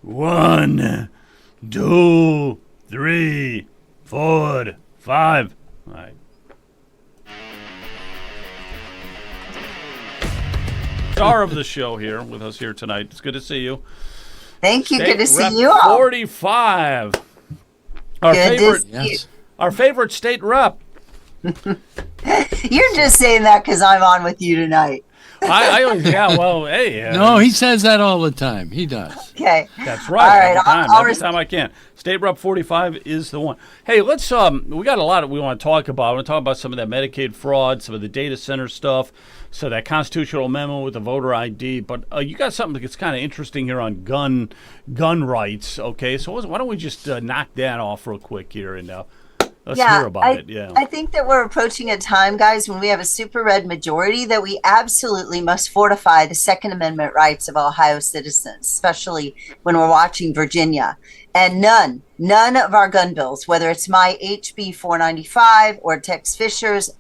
1, 2, 3, 4, 5. All right. Star of the show here with us here tonight. It's good to see you. Thank you. State Good to see Rep you all. 45. Our favorite state rep. You're just saying that because I'm on with you tonight. I always, hey. No, he says that all the time. He does. Okay. That's right. All right. Every time I can. State Rep 45 is the one. Hey, let's, we got a lot we want to talk about. I want to talk about some of that Medicaid fraud, some of the data center stuff, so that constitutional amendment with the voter ID. But you got something that's kind of interesting here on gun rights, okay? So why don't we just knock that off real quick here and let's hear about it. Yeah, I think that we're approaching a time, guys, when we have a super red majority that we absolutely must fortify the Second Amendment rights of Ohio citizens, especially when we're watching Virginia. And none of our gun bills, whether it's my HB 495 or Tex Fisher's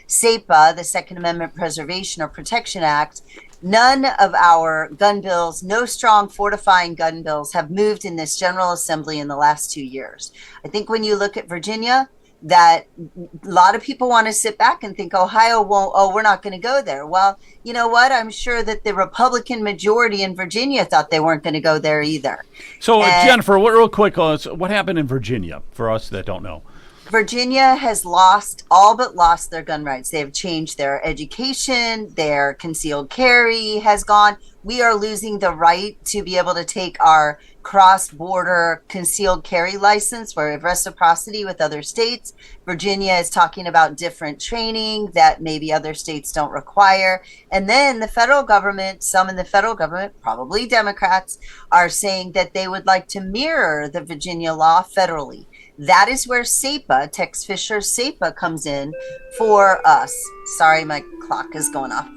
SAPA, the Second Amendment Preservation or Protection Act, none of our gun bills, no strong fortifying gun bills have moved in this General Assembly in the last 2 years. I think when you look at Virginia, that a lot of people want to sit back and think Ohio won't, we're not going to go there. Well, you know what? I'm sure that the Republican majority in Virginia thought they weren't going to go there either. So, Jennifer, real quick, what happened in Virginia for us that don't know? Virginia has all but lost their gun rights. They have changed their education, their concealed carry has gone. We are losing the right to be able to take our cross-border concealed carry license where we have reciprocity with other states. Virginia is talking about different training that maybe other states don't require. And then the federal government, some in the federal government, probably Democrats, are saying that they would like to mirror the Virginia law federally. That is where SAPA, Tex Fisher's SAPA, comes in for us. Sorry, my clock is going off.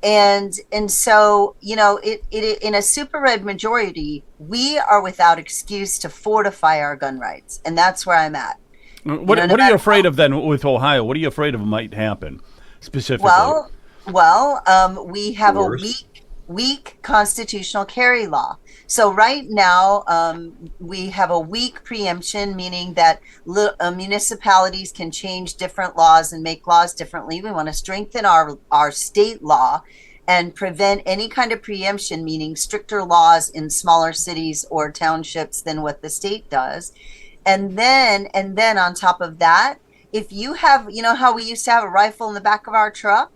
And so, you know, it in a super red majority, we are without excuse to fortify our gun rights. And that's where I'm at. What are you afraid of then with Ohio? What are you afraid of might happen specifically? Well, we have a weak constitutional carry law. So right now, we have a weak preemption, meaning that municipalities can change different laws and make laws differently. We want to strengthen our state law and prevent any kind of preemption, meaning stricter laws in smaller cities or townships than what the state does. And then on top of that, if you have, you know how we used to have a rifle in the back of our truck?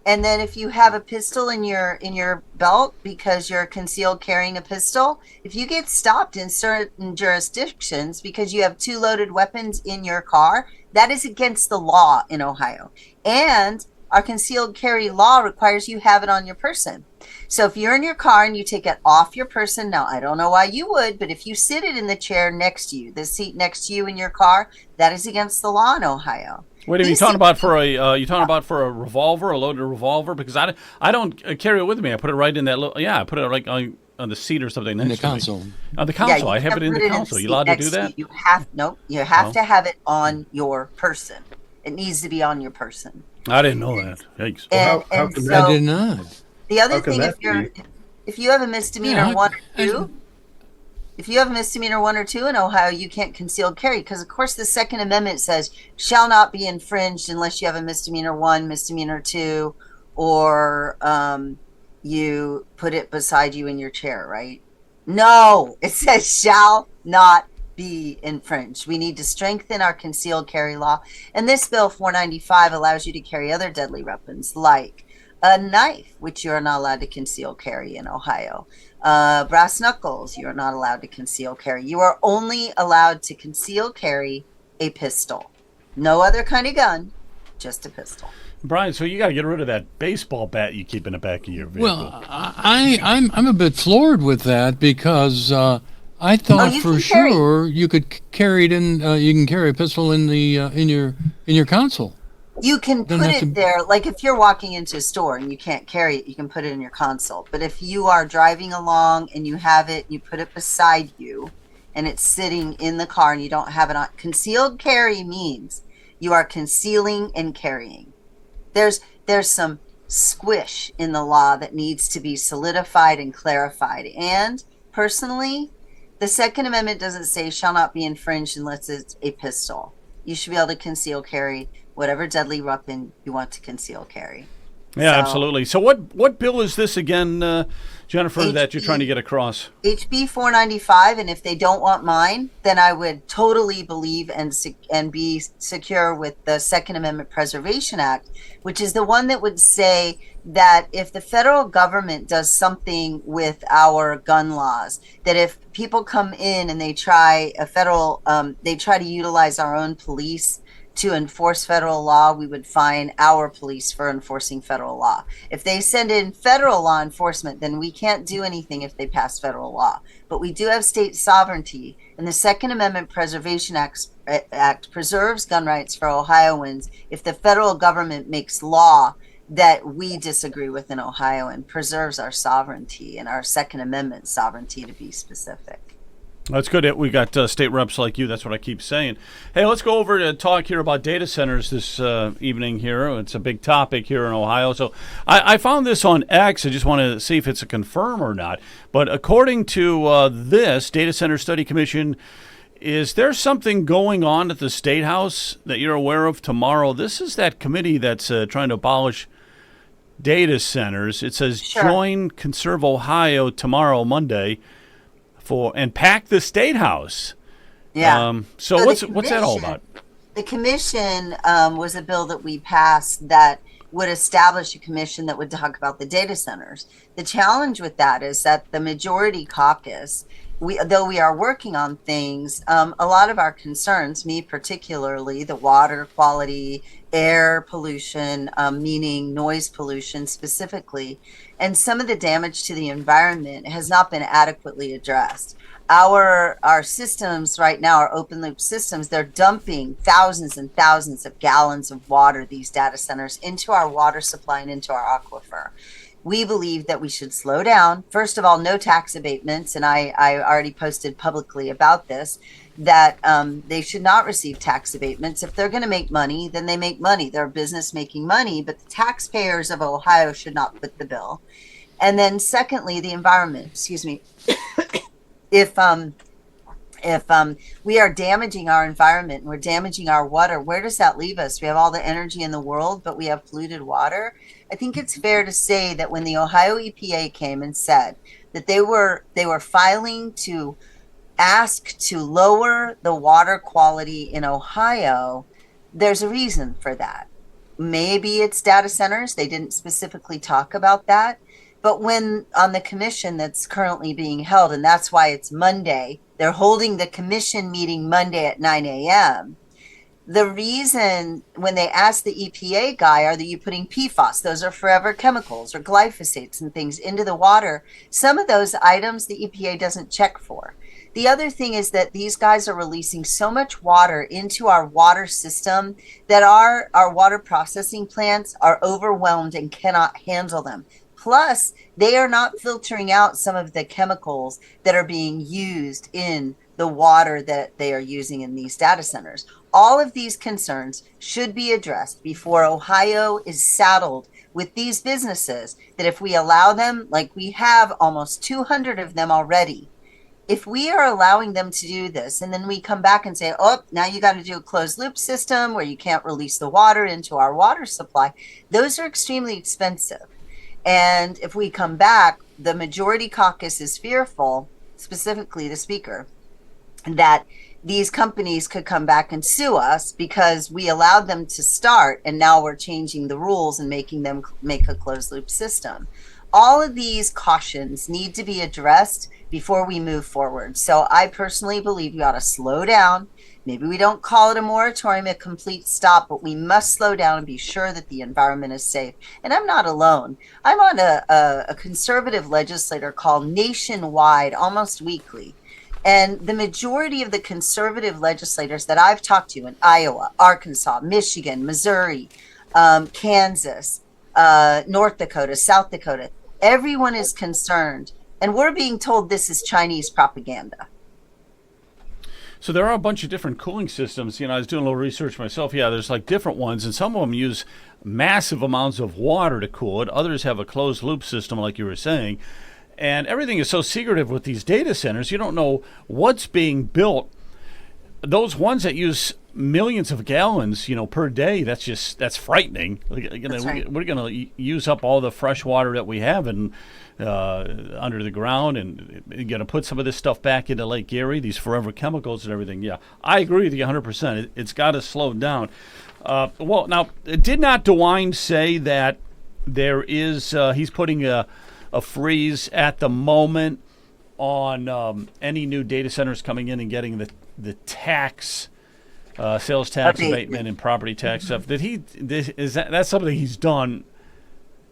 And then if you have a pistol in your belt because you're concealed carrying a pistol, if you get stopped in certain jurisdictions because you have 2 loaded weapons in your car, that is against the law in Ohio. And our concealed carry law requires you have it on your person. So if you're in your car and you take it off your person, now I don't know why you would, but if you sit it in the chair next to you, the seat next to you in your car, that is against the law in Ohio. Wait, are you talking about for a revolver, a loaded revolver? Because I don't carry it with me. I put it right in that I put it like on the seat or something next in the to console. Me. On the console. I have it in the console. You allowed to do that? You have to have it on your person. It needs to be on your person. I didn't know that. Yikes. I did not. The other thing, if you have a misdemeanor 1 or 2. If you have a misdemeanor 1 or 2 in Ohio, you can't concealed carry because, of course, the Second Amendment says shall not be infringed unless you have a misdemeanor 1, misdemeanor 2, or you put it beside you in your chair, right? No, it says shall not be infringed. We need to strengthen our concealed carry law. And this bill 495 allows you to carry other deadly weapons like a knife, which you are not allowed to conceal carry in Ohio. Brass knuckles, you are not allowed to conceal carry. You are only allowed to conceal carry a pistol. No other kind of gun, just a pistol. Brian, so you got to get rid of that baseball bat you keep in the back of your vehicle. Well, I'm a bit floored with that because I thought for sure you could carry it in. You can carry a pistol in the in your console. You can put it there, like if you're walking into a store and you can't carry it, you can put it in your console. But if you are driving along and you have it, you put it beside you and it's sitting in the car and you don't have it on. Concealed carry means you are concealing and carrying. There's some squish in the law that needs to be solidified and clarified. And personally, the Second Amendment doesn't say shall not be infringed unless it's a pistol. You should be able to conceal carry whatever deadly weapon you want to conceal carry. Yeah, absolutely. So what bill is this again, Jennifer, that you're trying to get across? HB 495, and if they don't want mine, then I would totally believe and be secure with the Second Amendment Preservation Act, which is the one that would say that if the federal government does something with our gun laws, that if people come in and they try to utilize our own police to enforce federal law, we would fine our police for enforcing federal law. If they send in federal law enforcement, then we can't do anything if they pass federal law. But we do have state sovereignty, and the Second Amendment Preservation Act preserves gun rights for Ohioans if the federal government makes law that we disagree with in Ohio, and preserves our sovereignty and our Second Amendment sovereignty, to be specific. That's good. We got state reps like you. That's what I keep saying. Hey, let's go over to talk here about data centers this evening here. It's a big topic here in Ohio. So I found this on X. I just want to see if it's a confirm or not. But according to this Data Center Study Commission, is there something going on at the State House that you're aware of tomorrow? This is that committee that's trying to abolish data centers. It says join Conserve Ohio tomorrow, Monday, and pack the State House. Yeah. So what's that all about? The commission was a bill that we passed that would establish a commission that would talk about the data centers. The challenge with that is that the majority caucus, though we are working on things, a lot of our concerns, me particularly, the water quality, air pollution, meaning noise pollution specifically, and some of the damage to the environment has not been adequately addressed. Our systems right now are open loop systems. They're dumping thousands and thousands of gallons of water, these data centers, into our water supply and into our aquifer. We believe that we should slow down. First of all, no tax abatements, and I already posted publicly about this, that they should not receive tax abatements. If they're going to make money, then they make money. They're a business making money, but the taxpayers of Ohio should not foot the bill. And then secondly, the environment, excuse me. If we are damaging our environment and we're damaging our water, where does that leave us? We have all the energy in the world, but we have polluted water. I think it's fair to say that when the Ohio EPA came and said that they were filing to ask to lower the water quality in Ohio, there's a reason for that. Maybe it's data centers. They didn't specifically talk about that. But when on the commission that's currently being held, and that's why it's Monday, they're holding the commission meeting Monday at 9 a.m. The reason when they ask the EPA guy, are you putting PFAS, those are forever chemicals, or glyphosates and things into the water, some of those items the EPA doesn't check for. The other thing is that these guys are releasing so much water into our water system that our water processing plants are overwhelmed and cannot handle them. Plus, they are not filtering out some of the chemicals that are being used in the water that they are using in these data centers. All of these concerns should be addressed before Ohio is saddled with these businesses that if we allow them, like we have almost 200 of them already, if we are allowing them to do this and then we come back and say, oh, now you got to do a closed loop system where you can't release the water into our water supply, those are extremely expensive. And if we come back, the majority caucus is fearful, specifically the speaker, that these companies could come back and sue us because we allowed them to start and now we're changing the rules and making them make a closed loop system. All of these cautions need to be addressed before we move forward. So I personally believe we ought to slow down. Maybe we don't call it a moratorium, a complete stop, but we must slow down and be sure that the environment is safe. And I'm not alone. I'm on a conservative legislator called Nationwide almost weekly. And the majority of the conservative legislators that I've talked to in Iowa, Arkansas, Michigan, Missouri, Kansas, North Dakota, South Dakota, everyone is concerned. And we're being told this is Chinese propaganda. So there are a bunch of different cooling systems. You know, I was doing a little research myself. Yeah, there's like different ones, and some of them use massive amounts of water to cool it. Others have a closed loop system, like you were saying. And everything is so secretive with these data centers. You don't know what's being built. Those ones that use millions of gallons, per day, that's frightening. Right. We're going to use up all the fresh water that we have under the ground, and you're going to put some of this stuff back into Lake Erie, these forever chemicals and everything. Yeah, I agree with you 100%. It's got to slow down. Well, now, did not DeWine say that there is, he's putting a freeze at the moment on any new data centers coming in and getting the tax, sales tax abatement and property tax stuff? Is that's something he's done?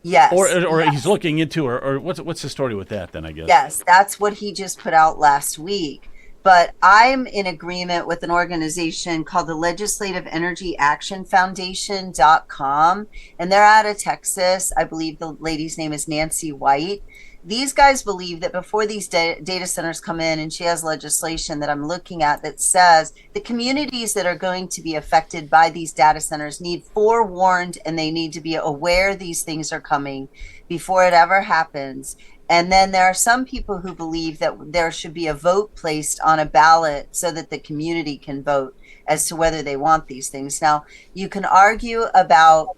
Yes. Or yes. he's looking into, or what's the story with that then, I guess? Yes, that's what he just put out last week. But I'm in agreement with an organization called the Legislative Energy Action Foundation.com, and they're out of Texas. I believe the lady's name is Nancy White. These guys believe that before these data centers come in, and she has legislation that I'm looking at that says the communities that are going to be affected by these data centers need forewarned, and they need to be aware these things are coming before it ever happens. And then there are some people who believe that there should be a vote placed on a ballot so that the community can vote as to whether they want these things. Now, you can argue about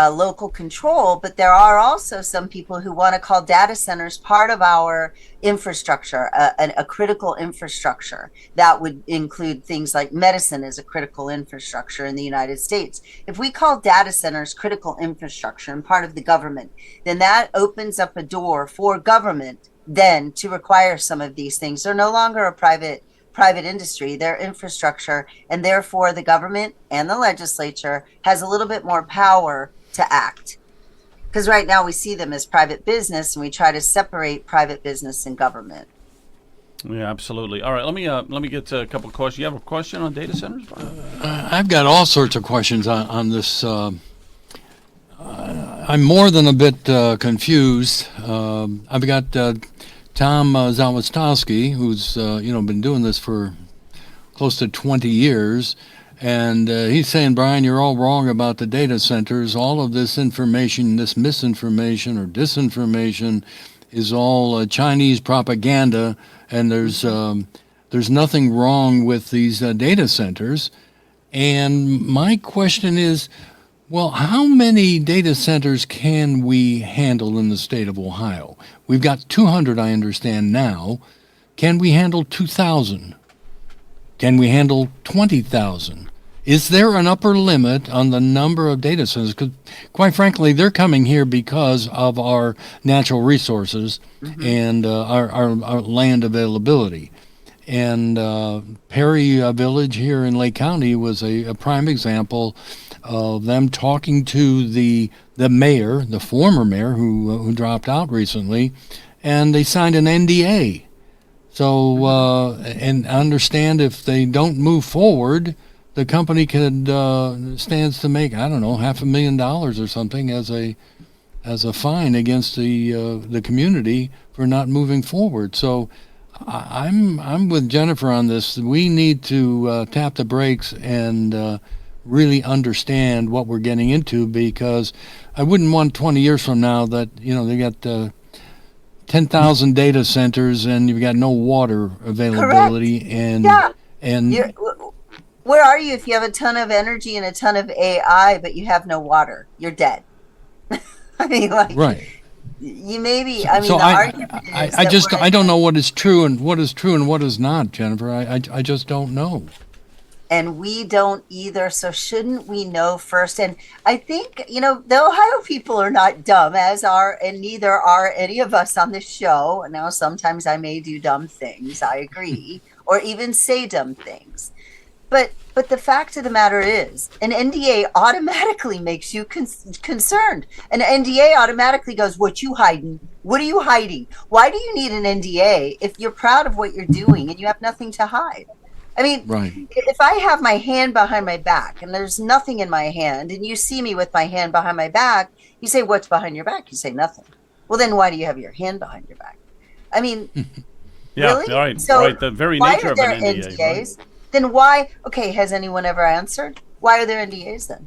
local control, but there are also some people who want to call data centers part of our infrastructure, a critical infrastructure. That would include things like medicine as a critical infrastructure in the United States. If we call data centers critical infrastructure and part of the government, then that opens up a door for government then to require some of these things. They're no longer a private industry, they're infrastructure, and therefore the government and the legislature has a little bit more power to act, because right now we see them as private business, and we try to separate private business and government. Yeah, absolutely. All right, let me get to a couple of questions. You have a question on data centers? I've got all sorts of questions on this. I'm more than a bit confused. I've got Tom Zawistowski, who's been doing this for close to 20 years. And he's saying, Brian, you're all wrong about the data centers. All of this information, this misinformation or disinformation, is all Chinese propaganda, and there's nothing wrong with these data centers. And my question is, well, how many data centers can we handle in the state of Ohio? We've got 200, I understand now. Can we handle 2,000? Can we handle 20,000? Is there an upper limit on the number of data centers? Because, quite frankly, they're coming here because of our natural resources and our land availability. And Perry Village here in Lake County was a prime example of them talking to the mayor, the former mayor who dropped out recently, and they signed an NDA. So, and understand if they don't move forward, the company could stands to make, I don't know, $500,000 or something as a fine against the community for not moving forward. So I'm with Jennifer on this. We need to tap the brakes and really understand what we're getting into, because I wouldn't want 20 years from now that they got 10,000 data centers and you've got no water availability. Correct. And where are you if you have a ton of energy and a ton of AI, but you have no water? You're dead. I mean, right. You maybe. I mean, so the argument is I don't know what is true and what is not, Jennifer. I just don't know. And we don't either. So shouldn't we know first? And I think, the Ohio people are not dumb, and neither are any of us on this show. Now, sometimes I may do dumb things. I agree, or even say dumb things. But the fact of the matter is, an NDA automatically makes you concerned. An NDA automatically goes, what you hiding? What are you hiding? Why do you need an NDA if you're proud of what you're doing and you have nothing to hide? I mean, right. If I have my hand behind my back and there's nothing in my hand, and you see me with my hand behind my back, you say, what's behind your back? You say nothing. Well, then why do you have your hand behind your back? I mean, yeah, really? Right, so right. The very nature of an NDA. NDAs? Right? Then why? Okay, has anyone ever answered? Why are there NDAs then?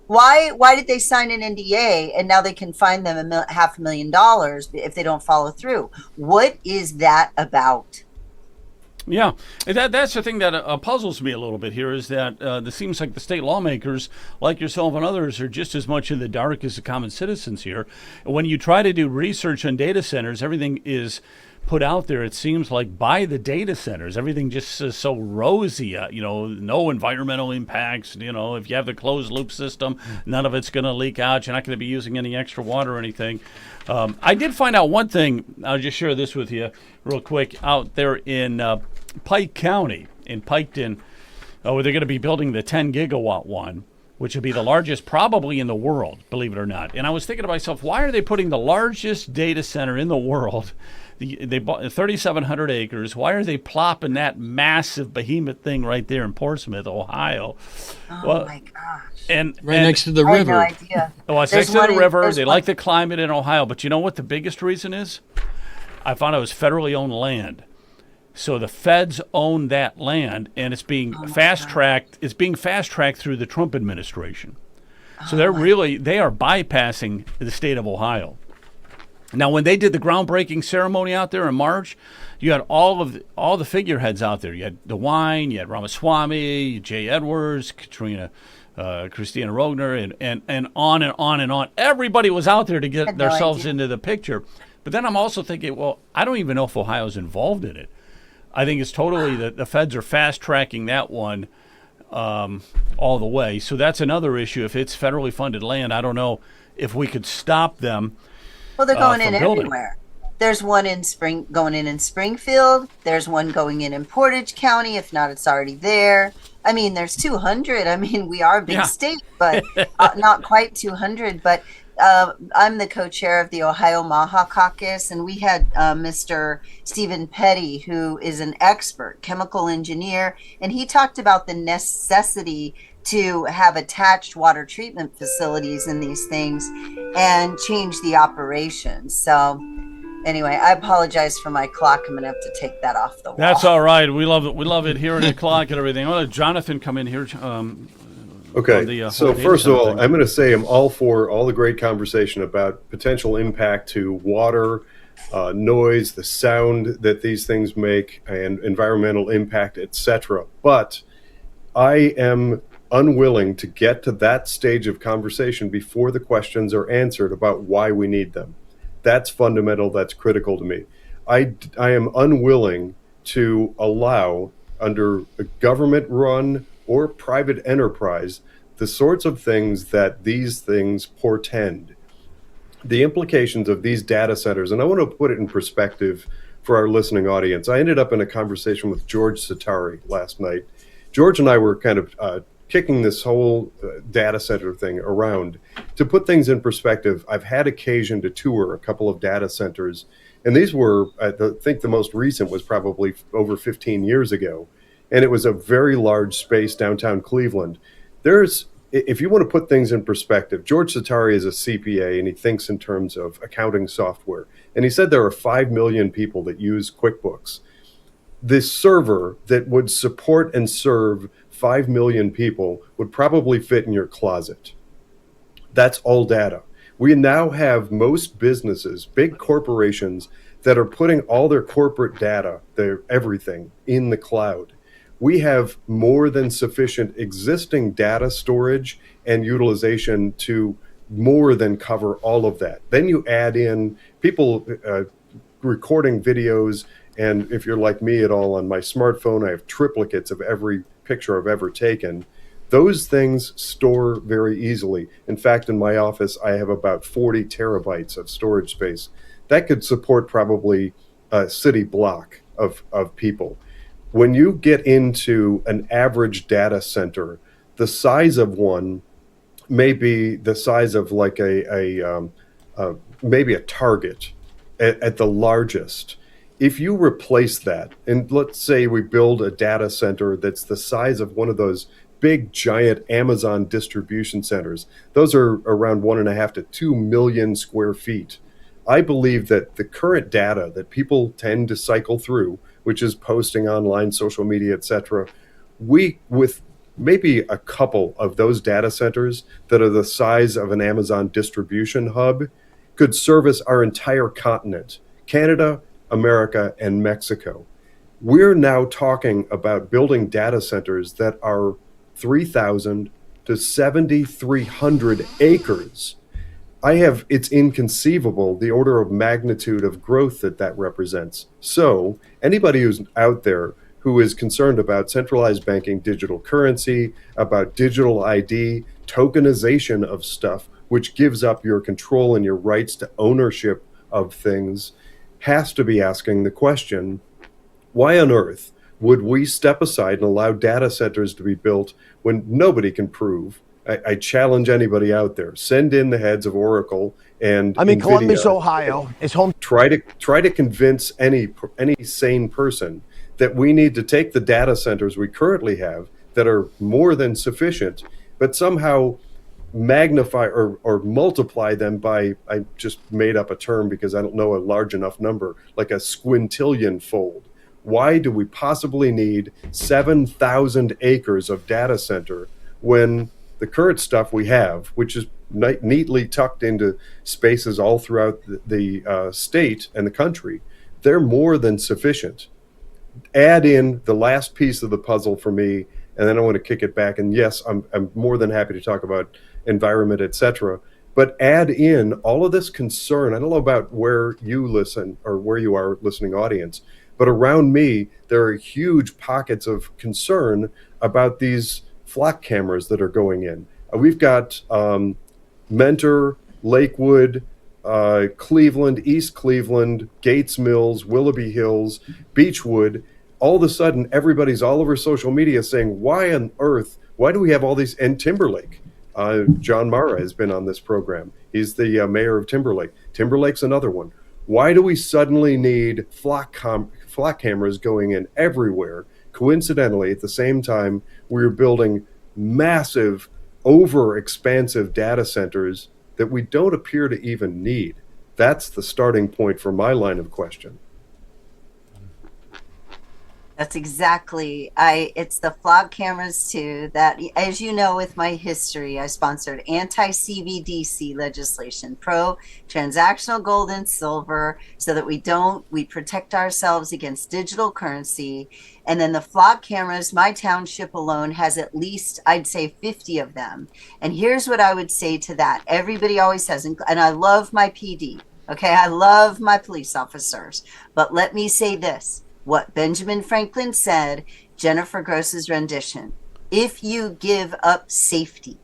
Why did they sign an NDA and now they can fine them $500,000 if they don't follow through? What is that about? Yeah, and that's the thing that puzzles me a little bit here is that it seems like the state lawmakers, like yourself and others, are just as much in the dark as the common citizens here. When you try to do research on data centers, everything is put out there, it seems like, by the data centers. Everything just is so rosy, no environmental impacts. If you have the closed loop system, none of it's going to leak out. You're not going to be using any extra water or anything. I did find out one thing. I'll just share this with you real quick. Out there in Pike County, in Piketon, where they're going to be building the 10 gigawatt one, which would be the largest probably in the world, believe it or not. And I was thinking to myself, why are they putting the largest data center in the world? They bought 3,700 acres. Why are they plopping that massive behemoth thing right there in Portsmouth, Ohio? Oh my gosh! And next to the river. I had no idea. Well, it's next to the river. They like the climate in Ohio, but you know what the biggest reason is? I found it was federally owned land. So the feds own that land, and it's being fast-tracked. It's being fast-tracked through the Trump administration. So they are bypassing the state of Ohio. Now, when they did the groundbreaking ceremony out there in March, you had all the figureheads out there. You had DeWine, you had Ramaswamy, Jay Edwards, Christina Rogner, and on and on and on. Everybody was out there to get themselves into the picture. But then I'm also thinking, well, I don't even know if Ohio's involved in it. I think it's totally the feds are fast-tracking that one all the way. So that's another issue. If it's federally funded land, I don't know if we could stop them. Well, they're going in building. everywhere. There's one going in Springfield. There's one going in Portage County. If not, it's already there. I mean, there's 200. I mean, we are a big state, but not quite 200. But I'm the co-chair of the Ohio Maha Caucus, and we had Mr. Stephen Petty, who is an expert chemical engineer, and he talked about the necessity to have attached water treatment facilities in these things and change the operations. So anyway, I apologize for my clock. I'm going to have to take that off the wall. That's all right. We love it. We love it, hearing the clock and everything. I'll let Jonathan come in here. Okay, so first of all, I'm going to say I'm all for all the great conversation about potential impact to water, noise, the sound that these things make, and environmental impact, etc. But I am unwilling to get to that stage of conversation before the questions are answered about why we need them. That's fundamental. That's critical to me. I am unwilling to allow, under a government-run or private enterprise, the sorts of things that these things portend. The implications of these data centers, and I want to put it in perspective for our listening audience. I ended up in a conversation with George Satari last night. George and I were kind of kicking this whole data center thing around. To put things in perspective, I've had occasion to tour a couple of data centers, and these were, I think the most recent was probably over 15 years ago, and it was a very large space downtown Cleveland. If you want to put things in perspective, George Satari is a CPA, and he thinks in terms of accounting software, and he said there are 5 million people that use QuickBooks. This server that would support and serve 5 million people would probably fit in your closet. That's all data. We now have most businesses, big corporations, that are putting all their corporate data, their everything, in the cloud. We have more than sufficient existing data storage and utilization to more than cover all of that. Then you add in people recording videos, and if you're like me at all, on my smartphone, I have triplicates of every picture I've ever taken. Those things store very easily. In fact, in my office, I have about 40 terabytes of storage space. That could support probably a city block of people. When you get into an average data center, the size of one may be the size of like maybe a Target at the largest. If you replace that, and let's say we build a data center that's the size of one of those big, giant Amazon distribution centers, those are around 1.5 to 2 million square feet. I believe that the current data that people tend to cycle through, which is posting online, social media, etc., with maybe a couple of those data centers that are the size of an Amazon distribution hub could service our entire continent, Canada, America, and Mexico. We're now talking about building data centers that are 3,000 to 7,300 acres. It's inconceivable the order of magnitude of growth that represents. So anybody who's out there who is concerned about centralized banking, digital currency, about digital ID, tokenization of stuff, which gives up your control and your rights to ownership of things, has to be asking the question, why on earth would we step aside and allow data centers to be built when nobody can prove? I challenge anybody out there. Send in the heads of Oracle and I'm in NVIDIA. Columbus, Ohio. It's home. Try to convince any sane person that we need to take the data centers we currently have that are more than sufficient, but somehow magnify or multiply them by, I just made up a term because I don't know a large enough number, like a squintillion fold. Why do we possibly need 7,000 acres of data center when the current stuff we have, which is neatly tucked into spaces all throughout the state and the country, they're more than sufficient? Add in the last piece of the puzzle for me, and then I want to kick it back. And yes, I'm more than happy to talk about environment, etc. But add in all of this concern. I don't know about where you listen or where you are listening audience, but around me, there are huge pockets of concern about these flock cameras that are going in. We've got Mentor, Lakewood, Cleveland, East Cleveland, Gates Mills, Willoughby Hills, Beechwood. All of a sudden, everybody's all over social media saying, why on earth, why do we have all these, and Timberlake? John Mara has been on this program. He's the mayor of Timberlake. Timberlake's another one. Why do we suddenly need flock cameras going in everywhere? Coincidentally, at the same time, we're building massive, over-expansive data centers that we don't appear to even need. That's the starting point for my line of question. That's exactly, it's the flock cameras too, that, as you know, with my history, I sponsored anti-CBDC legislation, pro-transactional gold and silver, so that we protect ourselves against digital currency. And then the flock cameras, my township alone has at least, I'd say 50 of them. And here's what I would say to that. Everybody always says, and I love my PD, okay? I love my police officers, but let me say this. What Benjamin Franklin said, Jennifer Gross's rendition. If you give up safety,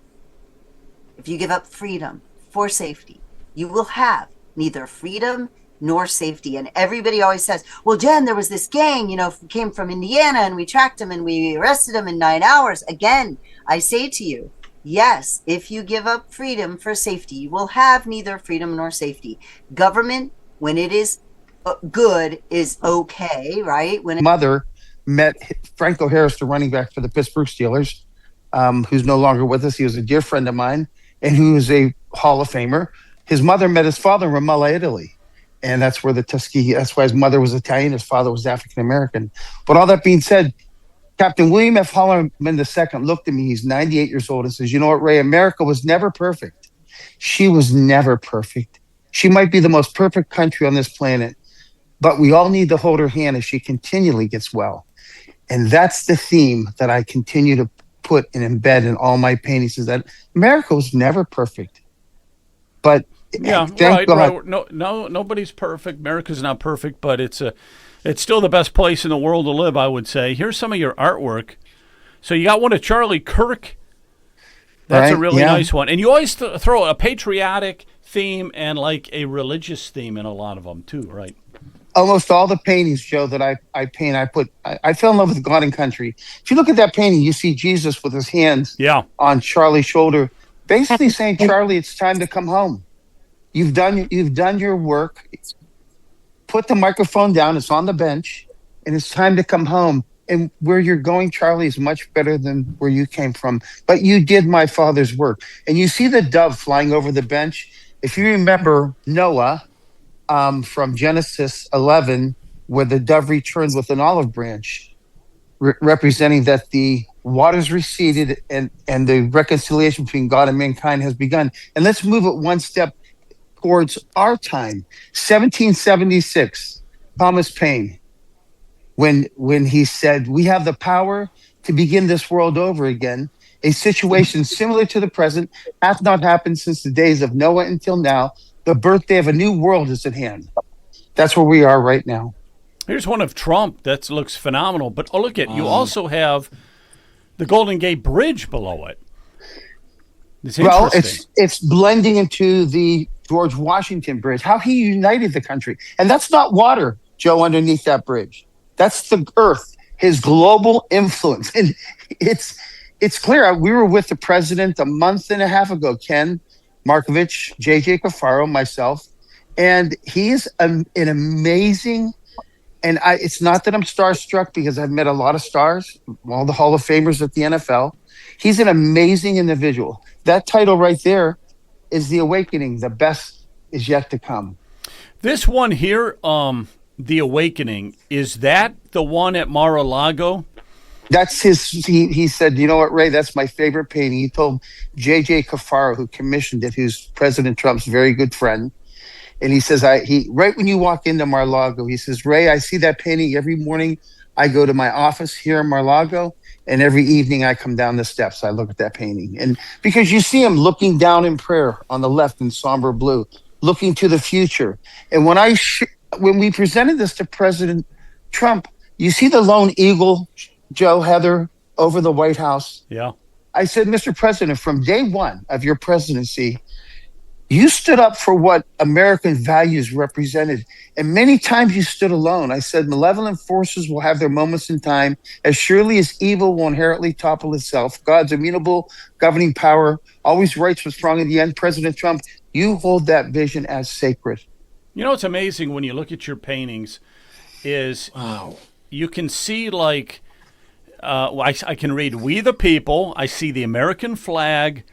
if you give up freedom for safety, you will have neither freedom nor safety. And everybody always says, well, Jen, there was this gang, came from Indiana and we tracked him and we arrested him in 9 hours. Again, I say to you, yes, if you give up freedom for safety, you will have neither freedom nor safety. Government, when it is good, is okay, right? When mother met Franco Harris, the running back for the Pittsburgh Steelers, who's no longer with us. He was a dear friend of mine and who is a Hall of Famer. His mother met his father in Ramallah, Italy. And that's where that's why his mother was Italian, his father was African-American. But all that being said, Captain William F. Holloman II looked at me, he's 98 years old, and says, you know what, Ray, America was never perfect. She was never perfect. She might be the most perfect country on this planet, but we all need to hold her hand as she continually gets well. And that's the theme that I continue to put and embed in all my paintings, is that America was never perfect. But yeah, thank God. Right. No, nobody's perfect. America's not perfect, but it's still the best place in the world to live, I would say. Here's some of your artwork. So you got one of Charlie Kirk. That's a really nice one. And you always throw a patriotic theme and like a religious theme in a lot of them too, right? Almost all the paintings, Joe, that I paint, I fell in love with God and country. If you look at that painting, you see Jesus with his hands on Charlie's shoulder, basically saying, Charlie, it's time to come home. You've done your work. Put the microphone down. It's on the bench, and it's time to come home. And where you're going, Charlie, is much better than where you came from. But you did my Father's work. And you see the dove flying over the bench. If you remember Noah, from Genesis 11, where the dove returned with an olive branch, representing that the waters receded, and the reconciliation between God and mankind has begun. And let's move it one step towards our time. 1776, Thomas Paine, when he said, "We have the power to begin this world over again. A situation similar to the present hath not happened since the days of Noah until now. The birthday of a new world is at hand." That's where we are right now. Here's one of Trump that looks phenomenal. But look at, you also have the Golden Gate Bridge below it. Well, it's blending into the George Washington Bridge, how he united the country. And that's not water, Joe, underneath that bridge. That's the earth, his global influence. And it's clear. We were with the president a month and a half ago, Ken Markovich, JJ Cafaro, myself, and he is an amazing. And it's not that I'm starstruck, because I've met a lot of stars, all the Hall of Famers at the NFL. He's an amazing individual. That title right there is The Awakening. The best is yet to come. This one here, The Awakening, is that the one at Mar-a-Lago? That's his. He said, "You know what, Ray? That's my favorite painting." He told J.J. Cafaro, who commissioned it, who's President Trump's very good friend. And he says, right when you walk into Mar-a-Lago, he says, "Ray, I see that painting every morning. I go to my office here in Mar-a-Lago, and every evening I come down the steps. I look at that painting." And because you see him looking down in prayer on the left in somber blue, looking to the future. And when we presented this to President Trump, you see the lone eagle, Joe, Heather, over the White House. Yeah. I said, "Mr. President, from day one of your presidency, you stood up for what American values represented. And many times you stood alone." I said, "Malevolent forces will have their moments in time. As surely as evil will inherently topple itself, God's immutable governing power always rights what's wrong in the end." President Trump, you hold that vision as sacred. You know, it's amazing when you look at your paintings is you can see like, I can read "We the People." I see the American flag,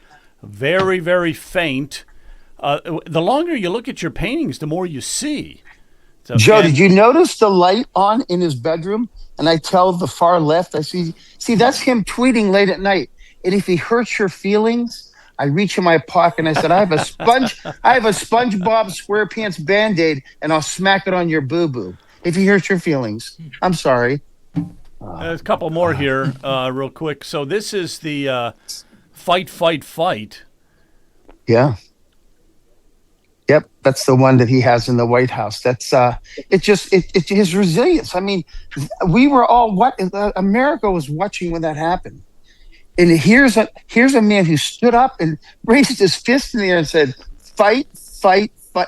very, very faint. The longer you look at your paintings, the more you see. So, Joe, did you notice the light on in his bedroom? And I tell the far left, I see, that's him tweeting late at night. And if he hurts your feelings, I reach in my pocket and I said, I have a SpongeBob SquarePants Band-Aid, and I'll smack it on your boo-boo. If he hurts your feelings, I'm sorry. There's a couple more here, real quick. So this is the fight, fight, fight. Yeah. Yep, that's the one that he has in the White House. That's it's his resilience. I mean, we were all America was watching when that happened, and here's a man who stood up and raised his fist in the air and said, "Fight, fight, fight."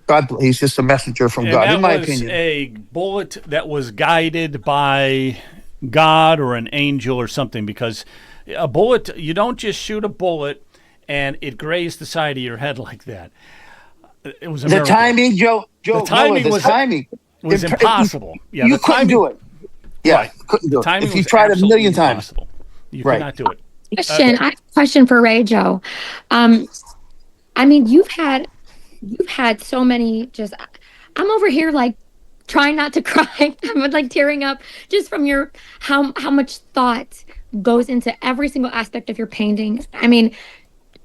God, he's just a messenger from God, in my opinion. That was a bullet that was guided by God or an angel or something, because a bullet, you don't just shoot a bullet and it grazed the side of your head like that. It was a miracle. Timing, Joe. The timing was impossible. Yeah, you couldn't do it. Yeah, right. Couldn't do it. If you tried a million times, impossible. You could not do it. I have a question for Ray, Joe. I mean, you've had so many. Just, I'm over here like trying not to cry. I'm like tearing up just from how much thought goes into every single aspect of your painting. I mean,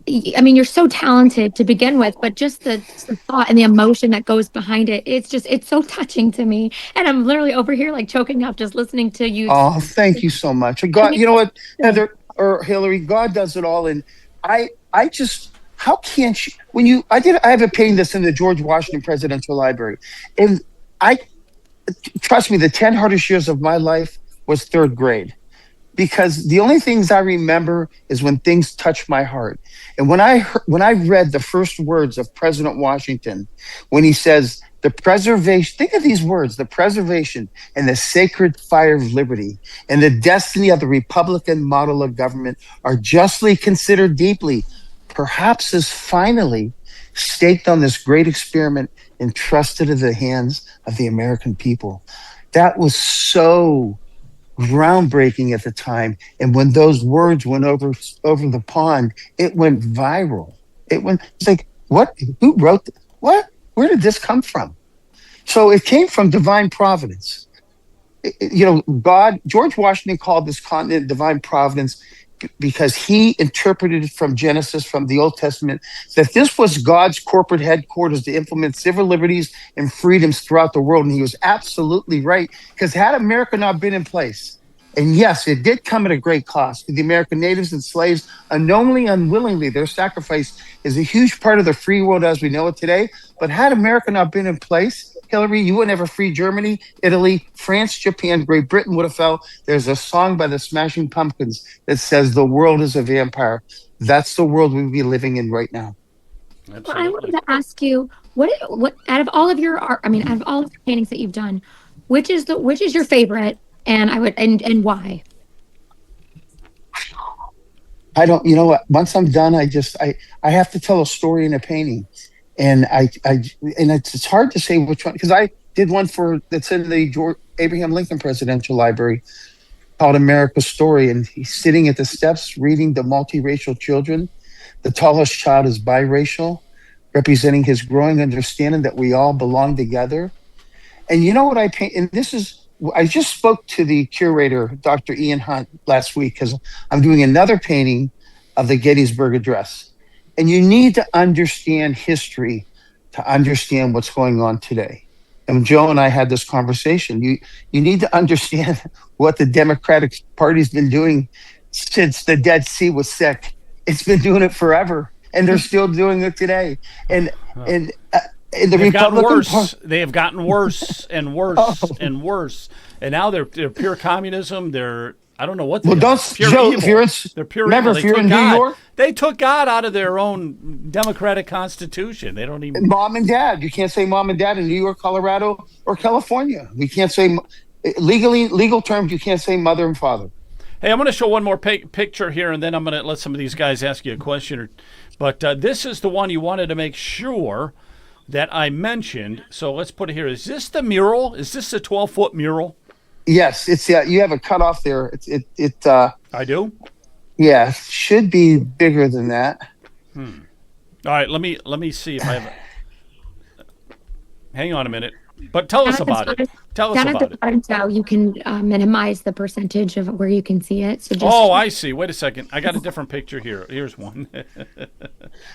you're so talented to begin with, but just the thought and the emotion that goes behind it, it's so touching to me. And I'm literally over here like choking up just listening to you. Oh, thank you so much. God, you know what, Heather or Hillary, God does it all. And I just, how can't you, I have a painting that's in the George Washington Presidential Library. And trust me, the 10 hardest years of my life was third grade. Because the only things I remember is when things touched my heart. And when I read the first words of President Washington, when he says, the preservation, think of these words, the preservation and the sacred fire of liberty and the destiny of the Republican model of government are justly considered deeply, perhaps as finally staked on this great experiment entrusted in the hands of the American people. That was so groundbreaking at the time, and when those words went over the pond, it went viral. It's like, what? Who wrote what? Where did this come from? So it came from divine providence. George Washington called this continent divine providence because he interpreted from Genesis, from the Old Testament, that this was God's corporate headquarters to implement civil liberties and freedoms throughout the world. And he was absolutely right, because had America not been in place, and yes, it did come at a great cost to the American natives and slaves, unknowingly, unwillingly, their sacrifice is a huge part of the free world as we know it today. But had America not been in place, Hillary, you would never free Germany, Italy, France, Japan, Great Britain would have fell. There's a song by the Smashing Pumpkins that says the world is a vampire. That's the world we'd be living in right now. Well, I wanted to ask you, what out of all of your art, out of all of the paintings that you've done, which is your favorite, and and why? I don't, you know what? Once I'm done, I have to tell a story in a painting. And it's hard to say which one, because I did one that's in the Abraham Lincoln Presidential Library called America's Story. And he's sitting at the steps reading to multiracial children. The tallest child is biracial, representing his growing understanding that we all belong together. And you know what I paint? And I just spoke to the curator, Dr. Ian Hunt, last week, because I'm doing another painting of the Gettysburg Address. And you need to understand history to understand what's going on today. And Joe and I had this conversation. You need to understand what the Democratic Party's been doing since the Dead Sea was sick. It's been doing it forever, and they're still doing it today. And the Republican Party, they have gotten worse and worse and worse. And now they're pure communism. I don't know what they are. Joe, if you're in New York, they took God out of their own democratic constitution. They don't even mom and dad. You can't say mom and dad in New York, Colorado, or California. We can't say legal terms. You can't say mother and father. Hey, I'm going to show one more picture here, and then I'm going to let some of these guys ask you a question. But this is the one you wanted to make sure that I mentioned. So let's put it here. Is this the mural? Is this a 12-foot mural? Yes, it's you have a cutoff there. I do? Yeah, should be bigger than that. All right, let me see if I have Hang on a minute. But tell us about it. Tell us about it. So you can minimize the percentage of where you can see it. So I see. Wait a second. I got a different picture here. Here's one.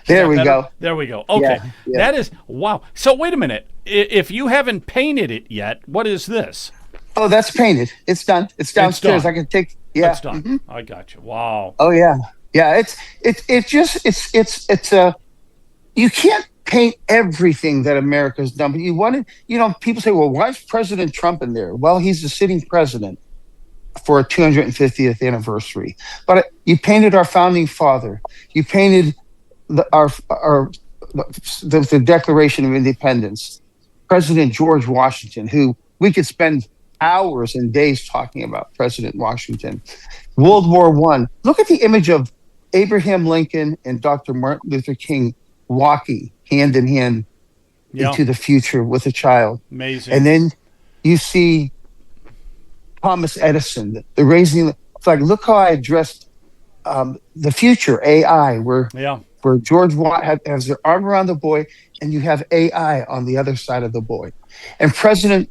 There we go. There we go. Okay. Yeah. That is, wow. So wait a minute. If you haven't painted it yet, what is this? Oh, that's painted. It's done. It's downstairs. It's done. I can take. Yeah, it's done. Mm-hmm. I got you. Wow. Oh yeah, yeah. It's you can't paint everything that America's done, but you wanted. People say, well, why is President Trump in there? Well, he's the sitting president for a 250th anniversary. But you painted our founding father. You painted the Declaration of Independence. President George Washington, who we could spend hours and days talking about President Washington. World War I. Look at the image of Abraham Lincoln and Dr. Martin Luther King walking hand in hand into the future with a child. Amazing. And then you see Thomas Edison, the raising. It's like, look how I addressed the future, AI, where George Watt has their arm around the boy, and you have AI on the other side of the boy. And President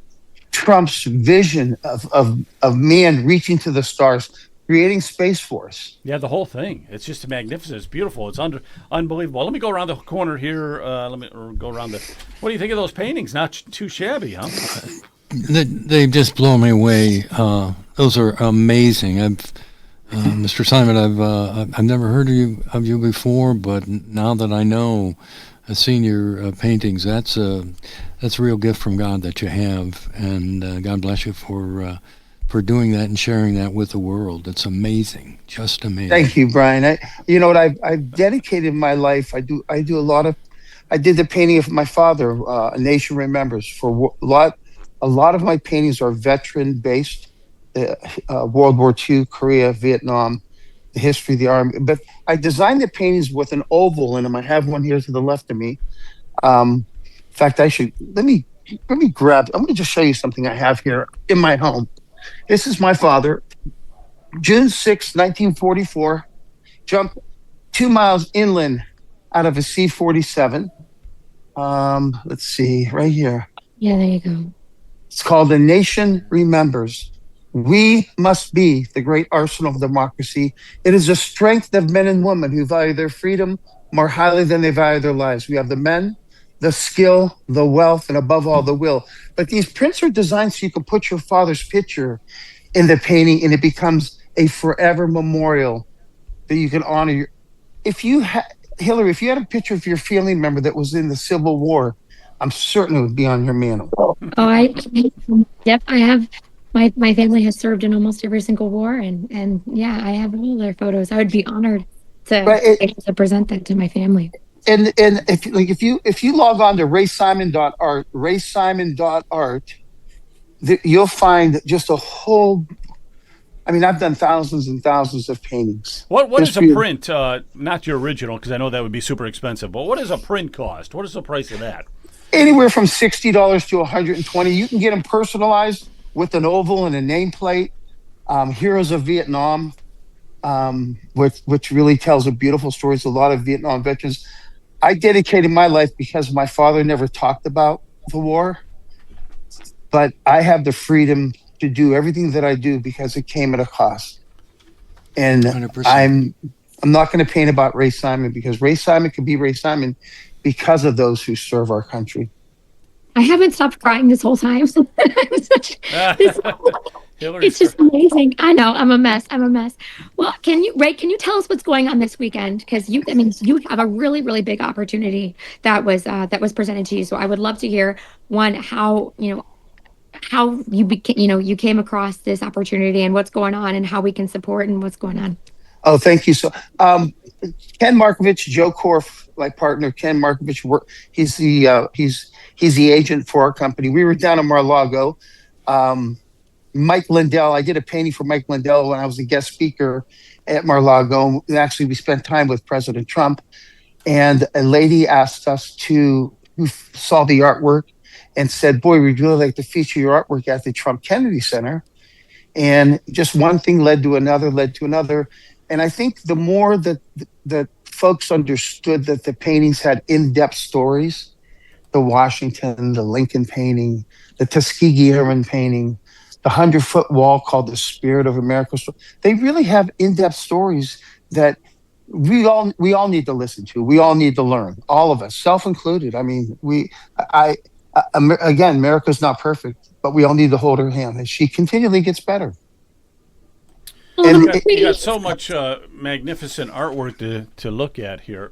Trump's vision of man reaching to the stars, creating Space Force. Yeah, the whole thing. It's just magnificent. It's beautiful. It's unbelievable. Let me go around the corner here. Let me go around the. What do you think of those paintings? Not too shabby, huh? They just blow me away. Those are amazing. Mr. Simon, I've never heard of you before, but now that I know, I've seen your paintings. That's a real gift from God that you have, and God bless you for doing that and sharing that with the world. It's amazing, just amazing. Thank you, Brian. You know what? I've dedicated my life. I do a lot of. I did the painting of my father, A Nation Remembers. For a lot of my paintings are veteran based. World War II, Korea, Vietnam, the history of the army. But I designed the paintings with an oval in them. I have one here to the left of me. In fact, let me grab. I'm going to just show you something I have here in my home. This is my father, June 6, 1944, jumped 2 miles inland out of a C-47. Let's see, right here. Yeah, there you go. It's called A Nation Remembers. We must be the great arsenal of democracy. It is a strength of men and women who value their freedom more highly than they value their lives. We have the men, the skill, the wealth, and above all, the will. But these prints are designed so you can put your father's picture in the painting, and it becomes a forever memorial that you can honor your. If you had Hillary, if you had a picture of your family member that was in the Civil War, I'm certain it would be on your mantle. Yep, I have. My family has served in almost every single war, and yeah, I have all their photos. I would be honored to present that to my family. And if you log on to raysimon.art, you'll find just a whole. I mean, I've done thousands and thousands of paintings. What is a print? Not your original, because I know that would be super expensive. But what does a print cost? What is the price of that? Anywhere from $60 to $120. You can get them personalized with an oval and a nameplate. Heroes of Vietnam, which really tells a beautiful story. It's a lot of Vietnam veterans. I dedicated my life because my father never talked about the war, but I have the freedom to do everything that I do because it came at a cost. And 100%. I'm not going to paint about Ray Simon, because Ray Simon could be Ray Simon because of those who serve our country. I haven't stopped crying this whole time. It's just amazing. I know, I'm a mess. Well, Ray, can you tell us what's going on this weekend? Because you have a really, really big opportunity that was presented to you. So I would love to hear, one, how you came across this opportunity and what's going on and how we can support and what's going on. Oh, thank you. So, Ken Markovich, Joe Korf, my partner, Ken Markovich, he's the agent for our company. We were down in Mar-a-Lago. Mike Lindell, I did a painting for Mike Lindell when I was a guest speaker at Mar-a-Lago. Actually, we spent time with President Trump, and a lady asked us who saw the artwork and said, "Boy, we'd really like to feature your artwork at the Trump Kennedy Center." And just one thing led to another. And I think the more that folks understood that the paintings had in-depth stories, the Washington, the Lincoln painting, the Tuskegee Airmen painting, the 100-foot wall called The Spirit of America, they really have in-depth stories that we all need to listen to. We all need to learn, all of us, self-included. I mean, again, America's not perfect, but we all need to hold her hand, and she continually gets better. And you got so much magnificent artwork to look at here.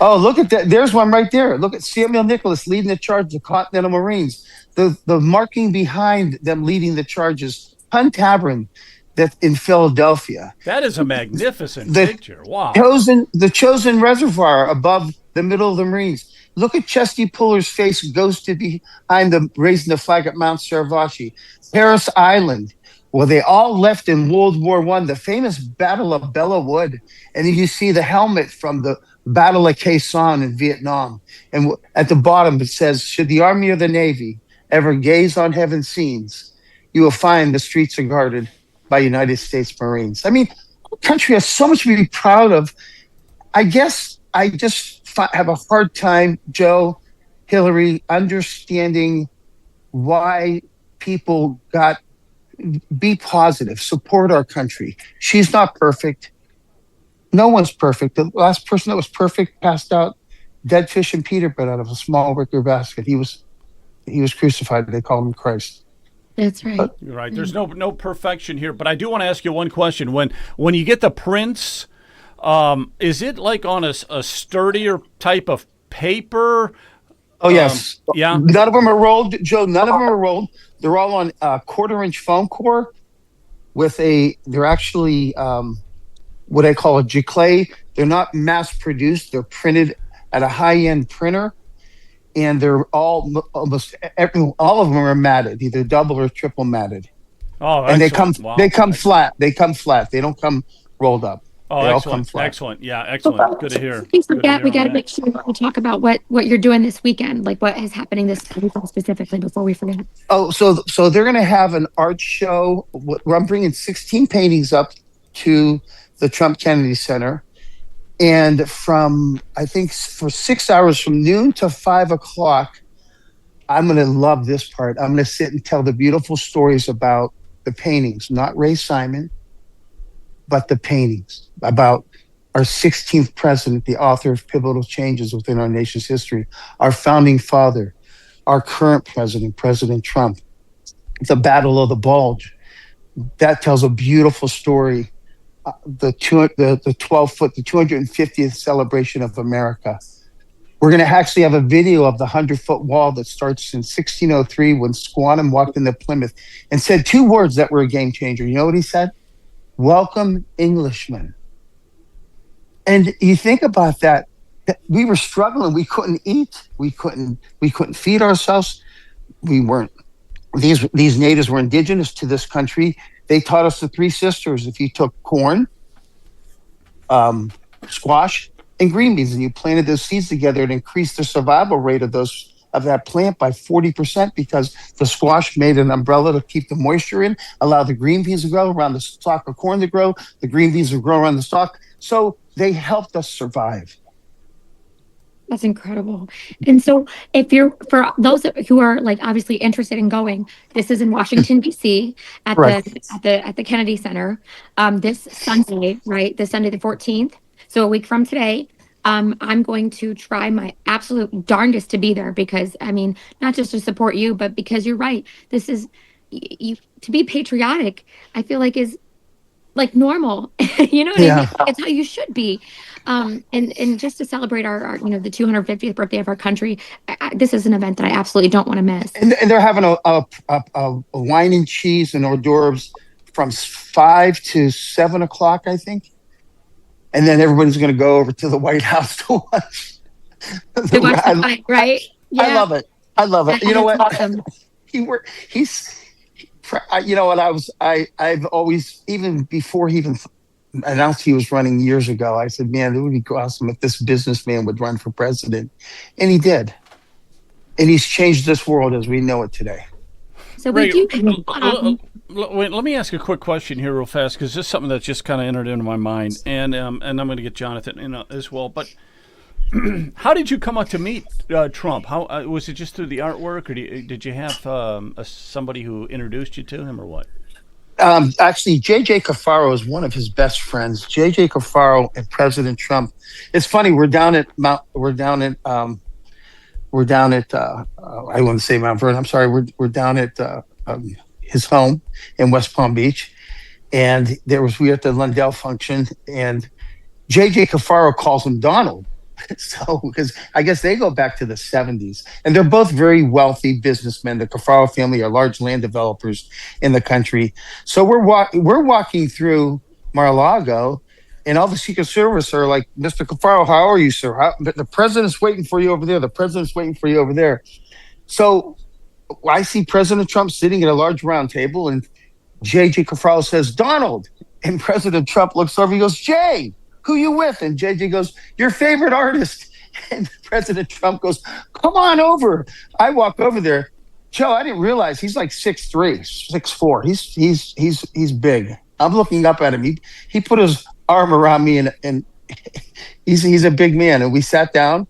Look at that. There's one right there. Look at Samuel Nicholas leading the charge, the Continental Marines. The marking behind them leading the charges, Hun Tabron, that's in Philadelphia. That is a magnificent picture. Wow. The chosen reservoir above the middle of the Marines. Look at Chesty Puller's face ghosted behind raising the flag at Mount Saravashi. Paris Island. Well, they all left in World War I, the famous Battle of Bella Wood. And you see the helmet from the Battle of Quai Son in Vietnam. And at the bottom, it says, "Should the Army or the Navy ever gaze on heaven's scenes, you will find the streets are guarded by United States Marines." I mean, our country has so much to be proud of. I guess I just have a hard time, Joe, Hillary, understanding why people be positive, support our country. She's not perfect. No one's perfect. The last person that was perfect passed out dead fish and Peter bread out of a small wicker basket. He was crucified. They called him Christ. That's right. You're right. There's no perfection here, but I do want to ask you one question. When you get the prints, is it like on a sturdier type of paper? Oh, yes. Yeah. None of them are rolled, Joe. None of them are rolled. They're all on a 1/4-inch foam core they're actually what I call a giclée. They're not mass produced. They're printed at a high-end printer, and they're all of them are matted, either double or triple matted. Oh, and excellent. they come flat. They come flat. They don't come rolled up. Oh, they excellent. Excellent. Yeah, excellent. Good to hear. We got to make sure we talk about what you're doing this weekend, like what is happening this weekend specifically before we forget. Oh, so they're going to have an art show. I'm bringing 16 paintings up to the Trump Kennedy Center. And I think for 6 hours, from noon to 5 o'clock, I'm going to love this part. I'm going to sit and tell the beautiful stories about the paintings, not Ray Simon, but the paintings about our 16th president, the author of pivotal changes within our nation's history, our founding father, our current president, President Trump, the Battle of the Bulge. That tells a beautiful story. The 12-foot, the 250th celebration of America. We're going to actually have a video of the 100-foot wall that starts in 1603 when Squantum walked into Plymouth and said 2 words that were a game changer. You know what he said? Welcome, Englishmen. And you think about that. We were struggling. We couldn't eat. We couldn't feed ourselves. We weren't. These natives were indigenous to this country. They taught us the 3 sisters. If you took corn, squash, and green beans, and you planted those seeds together, it increased the survival rate of that plant by 40% because the squash made an umbrella to keep the moisture in, allow the green beans to grow around the stalk of corn to grow, the green beans would grow around the stalk. So they helped us survive. That's incredible. And so for those who are like obviously interested in going, this is in Washington, D.C. at the Kennedy Center, this Sunday, right? This Sunday, the 14th. So a week from today, I'm going to try my absolute darndest to be there because, I mean, not just to support you, but because you're right. This is, to be patriotic, I feel like is like normal. You know what I mean? It's how you should be. And just to celebrate our the 250th birthday of our country, this is an event that I absolutely don't want to miss. And they're having a wine and cheese and hors d'oeuvres from 5 to 7 o'clock, I think. And then everybody's going to go over to the White House to watch. The fight, right? Yeah. I love it. I love it. You know what? Awesome. You know what? I've always, even before he even announced he was running years ago, I said, man, it would be awesome if this businessman would run for president. And he did. And he's changed this world as we know it today. So we do. Wait, let me ask a quick question here real fast because this is something that's just kind of entered into my mind. And I'm going to get Jonathan in as well. But how did you come up to meet Trump? How was it just through the artwork, or did you have somebody who introduced you to him, or what? Actually, J.J. Cafaro is one of his best friends. J.J. Cafaro and President Trump. It's funny. We're down at I want to say Mount Vernon. I'm sorry. We're down at his home in West Palm Beach, and we were at the Lundell function, and J.J. Cafaro calls him Donald. So, because I guess they go back to the 70s, and they're both very wealthy businessmen. The Cafaro family are large land developers in the country. So we're walking through Mar-a-Lago, and all the Secret Service are like, Mr. Cafaro, how are you, sir? The president's waiting for you over there. The president's waiting for you over there. So I see President Trump sitting at a large round table, and J.J. Cafaro says, Donald. And President Trump looks over, he goes, Jay, who you with? And JJ goes, your favorite artist. And President Trump goes, come on over. I walk over there. Joe, I didn't realize he's like 6'3", 6'4". He's big. I'm looking up at him. He put his arm around me, and he's a big man. And we sat down.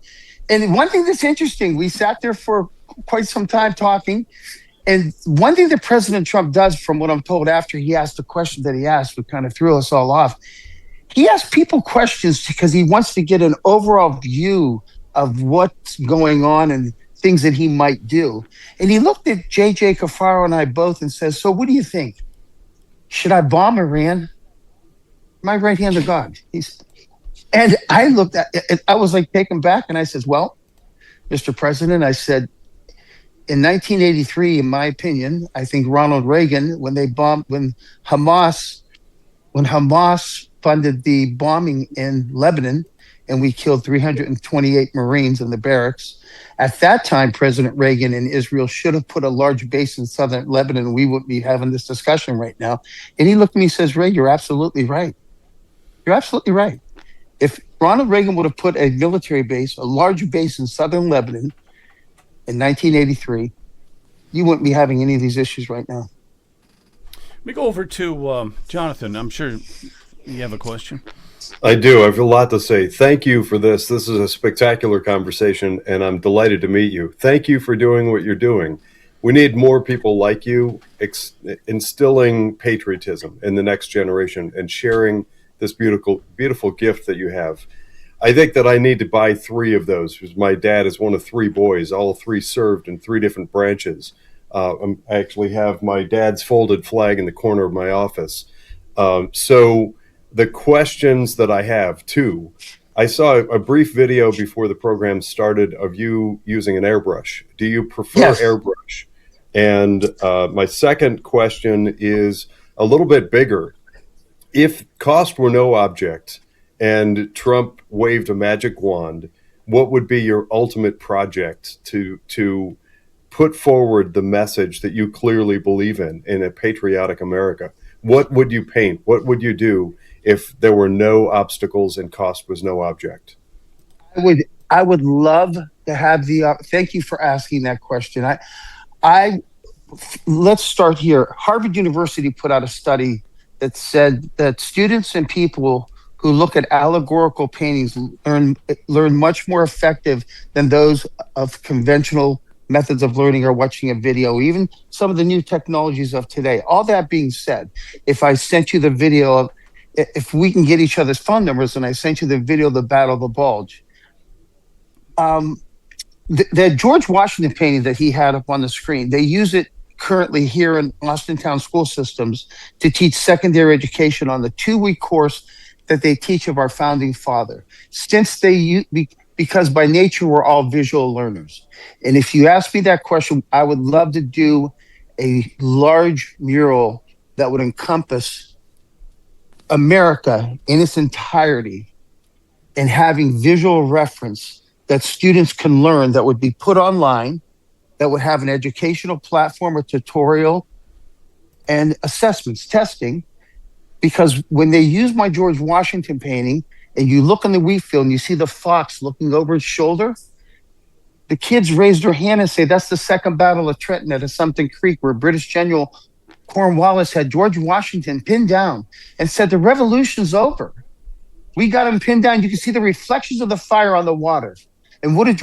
And one thing that's interesting, we sat there for quite some time talking. And one thing that President Trump does, from what I'm told after he asked the question that he asked, what kind of threw us all off, he asks people questions because he wants to get an overall view of what's going on and things that he might do. And he looked at J.J. Cafaro and I both and says, so what do you think? Should I bomb Iran? My right hand of God. And I looked at it, I was like taken back, and I said, well, Mr. President, I said, in 1983, in my opinion, I think Ronald Reagan, when Hamas funded the bombing in Lebanon, and we killed 328 Marines in the barracks. At that time, President Reagan and Israel should have put a large base in southern Lebanon, and we wouldn't be having this discussion right now. And he looked at me and says, Ray, you're absolutely right. You're absolutely right. If Ronald Reagan would have put a military base, a large base in southern Lebanon in 1983, you wouldn't be having any of these issues right now. Let me go over to Jonathan. I'm sure you have a question. I do. I have a lot to say. Thank you for this. This is a spectacular conversation, and I'm delighted to meet you. Thank you for doing what you're doing. We need more people like you, instilling patriotism in the next generation and sharing this beautiful, beautiful gift that you have. I think that I need to buy 3 of those because my dad is one of 3 boys. All 3 served in 3 different branches. I actually have my dad's folded flag in the corner of my office. So the questions that I have, too, I saw a brief video before the program started of you using an airbrush. Do you prefer Yes. airbrush? And my second question is a little bit bigger. If cost were no object and Trump waved a magic wand, what would be your ultimate project to put forward the message that you clearly believe in a patriotic America? What would you paint? What would you do if there were no obstacles and cost was no object? I would love to have the. Thank you for asking that question. Let's start here. Harvard University put out a study that said that students and people who look at allegorical paintings learn much more effective than those of conventional methods of learning or watching a video, even some of the new technologies of today. All that being said, if I sent you the video of, if we can get each other's phone numbers and I sent you the video of the Battle of the Bulge, the George Washington painting that he had up on the screen, they use it currently here in Austintown school systems to teach secondary education on the 2-week course that they teach of our founding father. Because by nature, we're all visual learners. And if you ask me that question, I would love to do a large mural that would encompass America in its entirety and having visual reference that students can learn, that would be put online, that would have an educational platform, a tutorial, and assessments, testing. Because when they use my George Washington painting and you look in the wheat field and you see the fox looking over his shoulder, the kids raise their hand and say, that's the Second Battle of Trenton at Assumption Creek, where British General Cornwallis had George Washington pinned down and said, the revolution's over. We got him pinned down. You can see the reflections of the fire on the water. And what did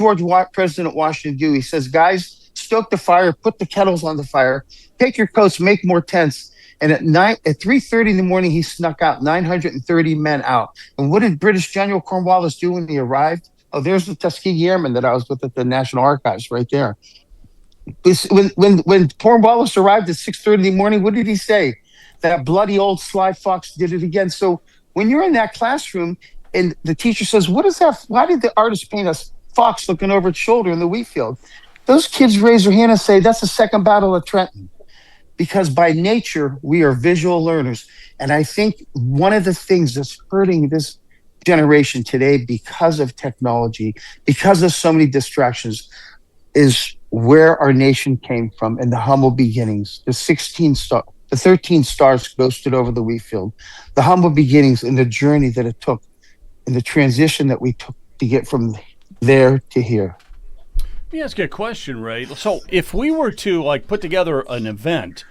President Washington do? He says, guys, stoke the fire, put the kettles on the fire, take your coats, make more tents. And at 3:30 in the morning, he snuck out 930 men out. And what did British General Cornwallis do when he arrived? Oh, there's the Tuskegee Airmen that I was with at the National Archives right there. When Cornwallis arrived at 6:30 in the morning, what did he say? That bloody old sly fox did it again. So when you're in that classroom and the teacher says, what is that? Why did the artist paint a fox looking over its shoulder in the wheat field? Those kids raise their hand and say, that's the Second Battle of Trenton. Because by nature, we are visual learners. And I think one of the things that's hurting this generation today because of technology, because of so many distractions, is where our nation came from and the humble beginnings. The 13 stars ghosted over the wheat field, the humble beginnings and the journey that it took and the transition that we took to get from there to here. Let me ask you a question, Ray. So if we were to put together an event,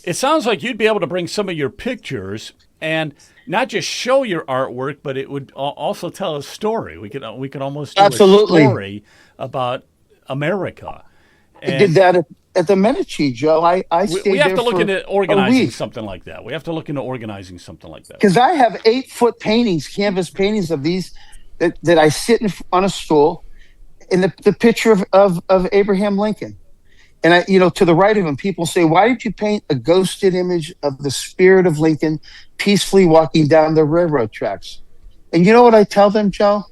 it sounds like you'd be able to bring some of your pictures and not just show your artwork, but it would also tell a story. We could almost do Absolutely. A story about America. And I did that at the Medici, Joe. We have to look into organizing something like that. We have to look into organizing something like that. Because I have 8-foot paintings, canvas paintings of these that I sit on a stool. In the picture of Abraham Lincoln. And to the right of him, people say, why did you paint a ghosted image of the spirit of Lincoln peacefully walking down the railroad tracks? And you know what I tell them, Joe?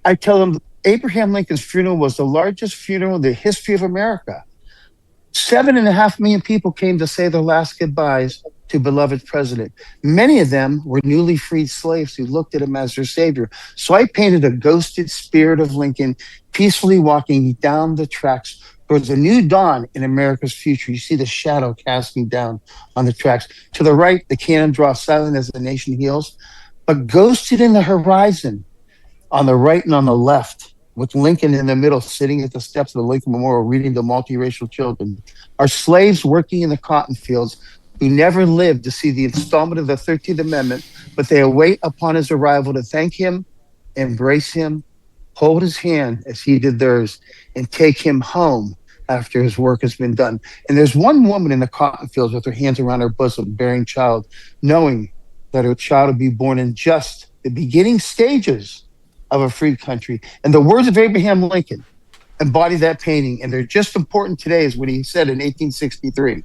I tell them Abraham Lincoln's funeral was the largest funeral in the history of America. 7.5 million people came to say their last goodbyes to beloved president. Many of them were newly freed slaves who looked at him as their savior. So I painted a ghosted spirit of Lincoln peacefully walking down the tracks towards a new dawn in America's future. You see the shadow casting down on the tracks. To the right, the cannon draws silent as the nation heals, but ghosted in the horizon on the right and on the left, with Lincoln in the middle, sitting at the steps of the Lincoln Memorial, reading to multiracial children, are slaves working in the cotton fields, who never lived to see the installment of the 13th Amendment, but they await upon his arrival to thank him, embrace him, hold his hand as he did theirs, and take him home after his work has been done. And there's one woman in the cotton fields with her hands around her bosom, bearing child, knowing that her child will be born in just the beginning stages of a free country. And the words of Abraham Lincoln embody that painting. And they're just important today as when he said in 1863,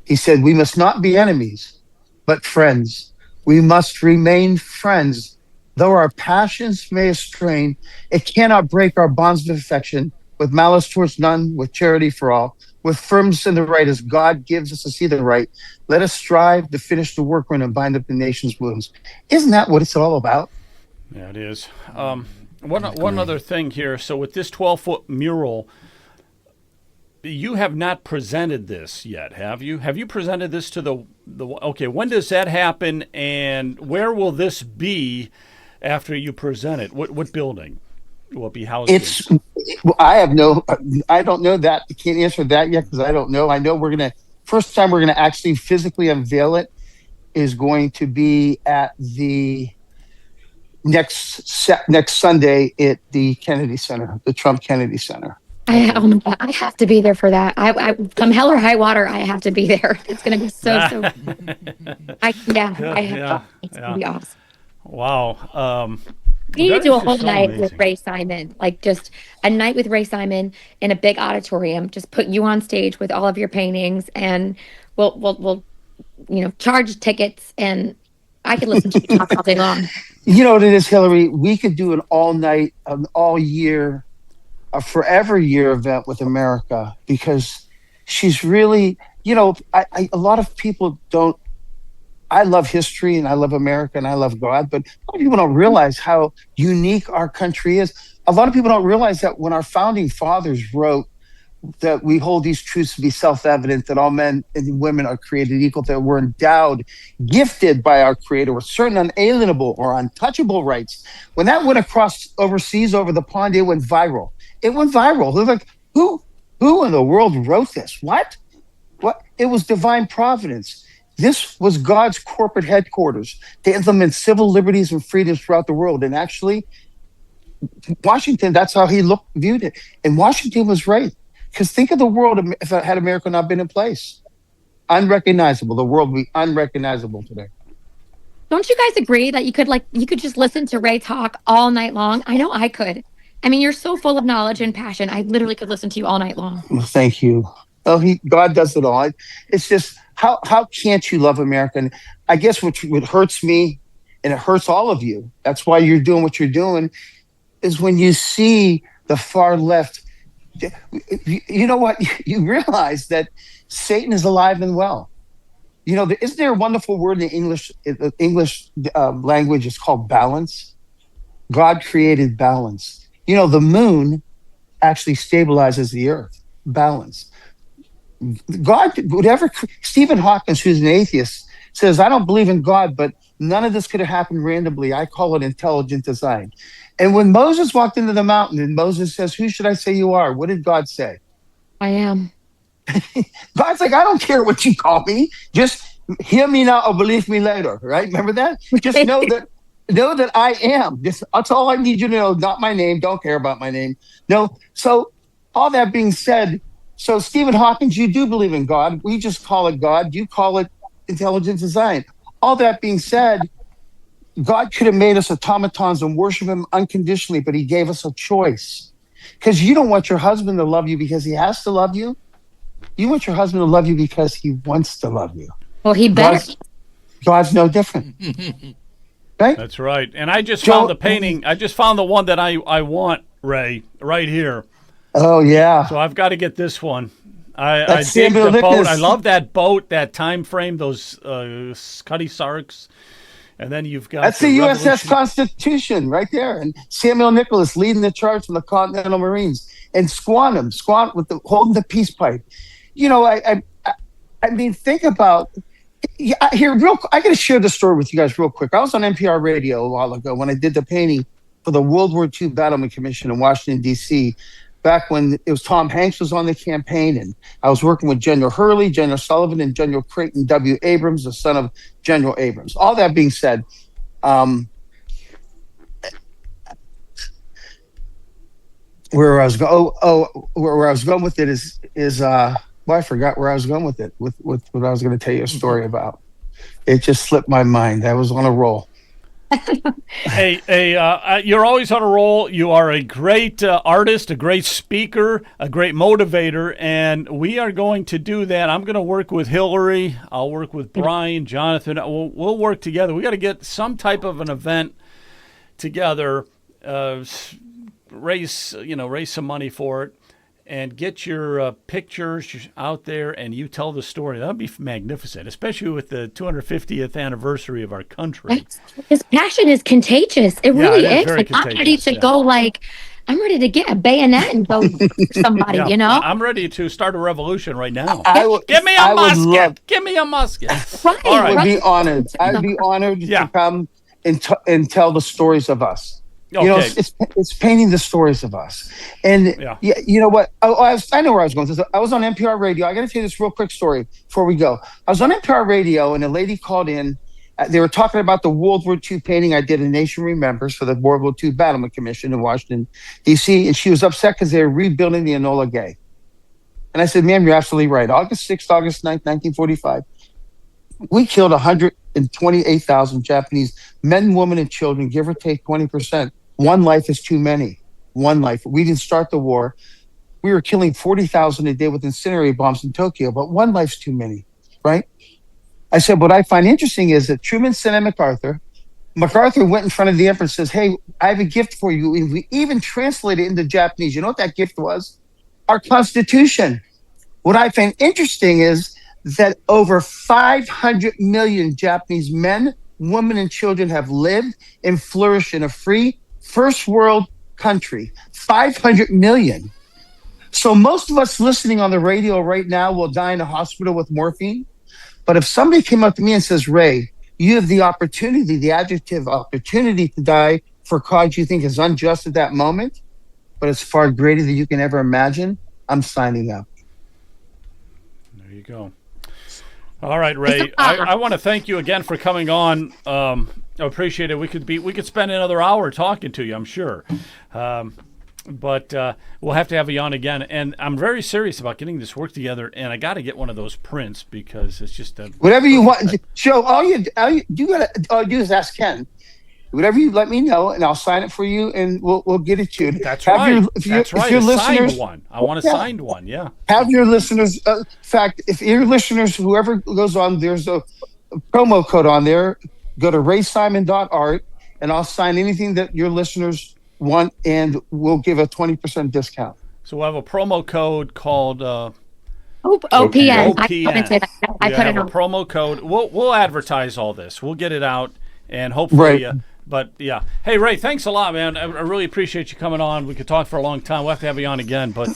he said, "We must not be enemies, but friends. We must remain friends. Though our passions may strain, it cannot break our bonds of affection, with malice towards none, with charity for all, with firmness in the right as God gives us to see the right. Let us strive to finish the work run and bind up the nation's wounds." Isn't that what it's all about? Yeah, it is. One other thing here. So with this 12-foot mural, you have not presented this yet, have you? Have you presented this to the okay, when does that happen, and where will this be after you present it? What building will it be housed in? I don't know that. I can't answer that yet because I don't know. I know first time we're going to actually physically unveil it is going to be at the next Sunday at the Kennedy Center, the Trump Kennedy Center. Oh my God, I have to be there for that. I come hell or high water, I have to be there. It's going to be so. It's going to be awesome. Wow. We need to do a whole night with Ray Simon, like just a night with Ray Simon in a big auditorium. Just put you on stage with all of your paintings, and we'll charge tickets, and I could listen to you talk all day long. You know what it is, Hillary? We could do an all night, an all year, a forever year event with America, because she's really, a lot of people don't. I love history and I love America and I love God, but a lot of people don't realize how unique our country is. A lot of people don't realize that when our founding fathers wrote that we hold these truths to be self-evident, that all men and women are created equal, that we're endowed, gifted by our Creator with certain unalienable or untouchable rights. When that went across overseas over the pond, it went viral. It went viral. They're like, who in the world wrote this? What? It was divine providence. This was God's corporate headquarters to implement civil liberties and freedoms throughout the world. And actually, Washington, that's how he viewed it. And Washington was right. Because think of the world if had America not been in place. Unrecognizable. The world would be unrecognizable today. Don't you guys agree that you could just listen to Ray talk all night long? I know I could. I mean, you're so full of knowledge and passion. I literally could listen to you all night long. Well, thank you. Well, God does it all. It's just, how can't you love America? And I guess what hurts me, and it hurts all of you, that's why you're doing what you're doing, is when you see the far left. You know what? You realize that Satan is alive and well. Isn't there a wonderful word in the English language? It's called balance. God created balance. The moon actually stabilizes the earth. Balance. God, Stephen Hawking, who's an atheist, says, I don't believe in God, but none of this could have happened randomly. I call it intelligent design. And when Moses walked into the mountain and Moses says, who should I say you are? What did God say? I am. God's like, I don't care what you call me. Just hear me now or believe me later. Right? Remember that? Just know that I am. That's all I need you to know. Not my name. Don't care about my name. No. So all that being said, so Stephen Hawking, you do believe in God. We just call it God. You call it intelligent design. All that being said, God could have made us automatons and worship him unconditionally, but he gave us a choice. Because you don't want your husband to love you because he has to love you. You want your husband to love you because he wants to love you. Well, he better. God's no different. Right? That's right. And I just found the painting. I just found the one that I want, Ray, right here. Oh, yeah. So I've got to get this one. I dig the boat. I love that boat, that time frame, those Scotty Sarks. And then you've got that's the USS Constitution right there. And Samuel Nicholas leading the charge from the Continental Marines. And Squantum with holding the peace pipe. I mean, think about here. I got to share the story with you guys real quick. I was on NPR radio a while ago when I did the painting for the World War II Battlement Commission in Washington, D.C. back when it was Tom Hanks was on the campaign, and I was working with General Hurley, General Sullivan, and General Creighton W. Abrams, the son of General Abrams. All that being said, where I was going with it is I forgot where I was going with it. With what I was going to tell you a story about. It just slipped my mind. I was on a roll. You're always on a roll. You are a great artist, a great speaker, a great motivator, and we are going to do that. I'm going to work with Hillary. I'll work with Brian, Jonathan. We'll work together. We got to get some type of an event together, raise some money for it, and get your pictures out there, and you tell the story. That would be magnificent, especially with the 250th anniversary of our country. His passion is contagious. It really is. Like, I'm ready to go. Like, I'm ready to get a bayonet and go somebody. I'm ready to start a revolution right now. Give me a musket. Give me a musket. Right. I would be honored. I'd be honored to come and tell the stories of us. Okay. It's painting the stories of us. And you know what? I know where I was going. I was on NPR radio. I got to tell you this real quick story before we go. I was on NPR radio, and a lady called in. They were talking about the World War II painting I did, A Nation Remembers, for the World War II Battlement Commission in Washington, D.C., and she was upset because they were rebuilding the Enola Gay. And I said, ma'am, you're absolutely right. August 6th, August 9th, 1945, we killed 128,000 Japanese men, women, and children, give or take 20%. One life is too many. One life. We didn't start the war. We were killing 40,000 a day with incendiary bombs in Tokyo, but one life's too many, right? I said, what I find interesting is that Truman sent MacArthur. MacArthur went in front of the emperor and says, hey, I have a gift for you. We even translated it into Japanese. You know what that gift was? Our Constitution. What I find interesting is that over 500 million Japanese men, women, and children have lived and flourished in a free first world country. 500 million. So most of us listening on the radio right now will die in a hospital with morphine. But if somebody came up to me and says, Ray, you have the opportunity, the adjective opportunity to die for a cause you think is unjust at that moment, but it's far greater than you can ever imagine, I'm signing up. There you go. All right, Ray. I want to thank you again for coming on. I appreciate it. We could spend another hour talking to you, I'm sure. But we'll have to have you on again. And I'm very serious about getting this work together. And I got to get one of those prints because it's just whatever you want. Joe, all you do is ask Ken. Whatever you let me know, and I'll sign it for you, and we'll get it to you. That's right. That's right. A signed one. I want a signed one. Yeah. Have your listeners. In fact, if your listeners, whoever goes on, there's a promo code on there. Go to raysimon.art, and I'll sign anything that your listeners want, and we'll give a 20% discount. So we'll have a promo code called OPN. I put it on a promo code. We'll advertise all this. We'll get it out, and hopefully. Right. But yeah, hey Ray, thanks a lot, man. I really appreciate you coming on. We could talk for a long time. We'll have to have you on again, but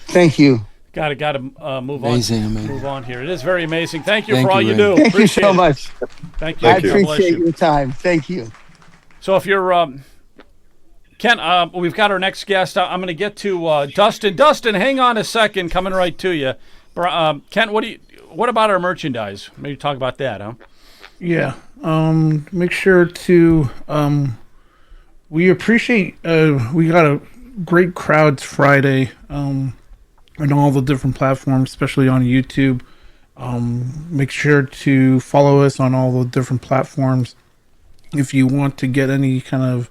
thank you. Got to move amazing, on. man. Move on here. It is very amazing. Thank you for all you do. Thank you so much. Thank you. I appreciate your time. Thank you. So if you're Ken, we've got our next guest. I'm going to get to Dustin. Dustin, hang on a second. Coming right to you. Ken, what about our merchandise? Maybe talk about that, huh? Yeah. Make sure to we appreciate we got a great crowds Friday on all the different platforms, especially on YouTube. Make sure to follow us on all the different platforms. If you want to get any kind of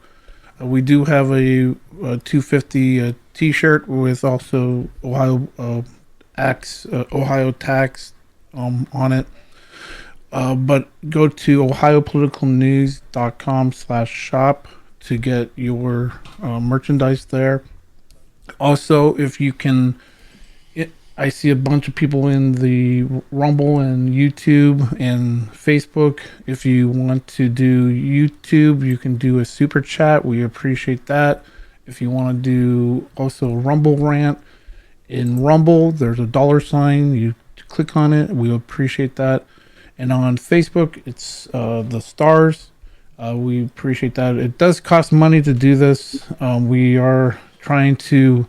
we do have a 250 t-shirt with also Ohio tax on it. But go to ohiopoliticalnews.com/shop to get your merchandise there. Also, if you can, I see a bunch of people in the Rumble and YouTube and Facebook. If you want to do YouTube, you can do a super chat. We appreciate that. If you want to do also Rumble rant, in Rumble, there's a $sign. You click on it. We appreciate that. And on Facebook, it's the stars. We appreciate that. It does cost money to do this. We are trying to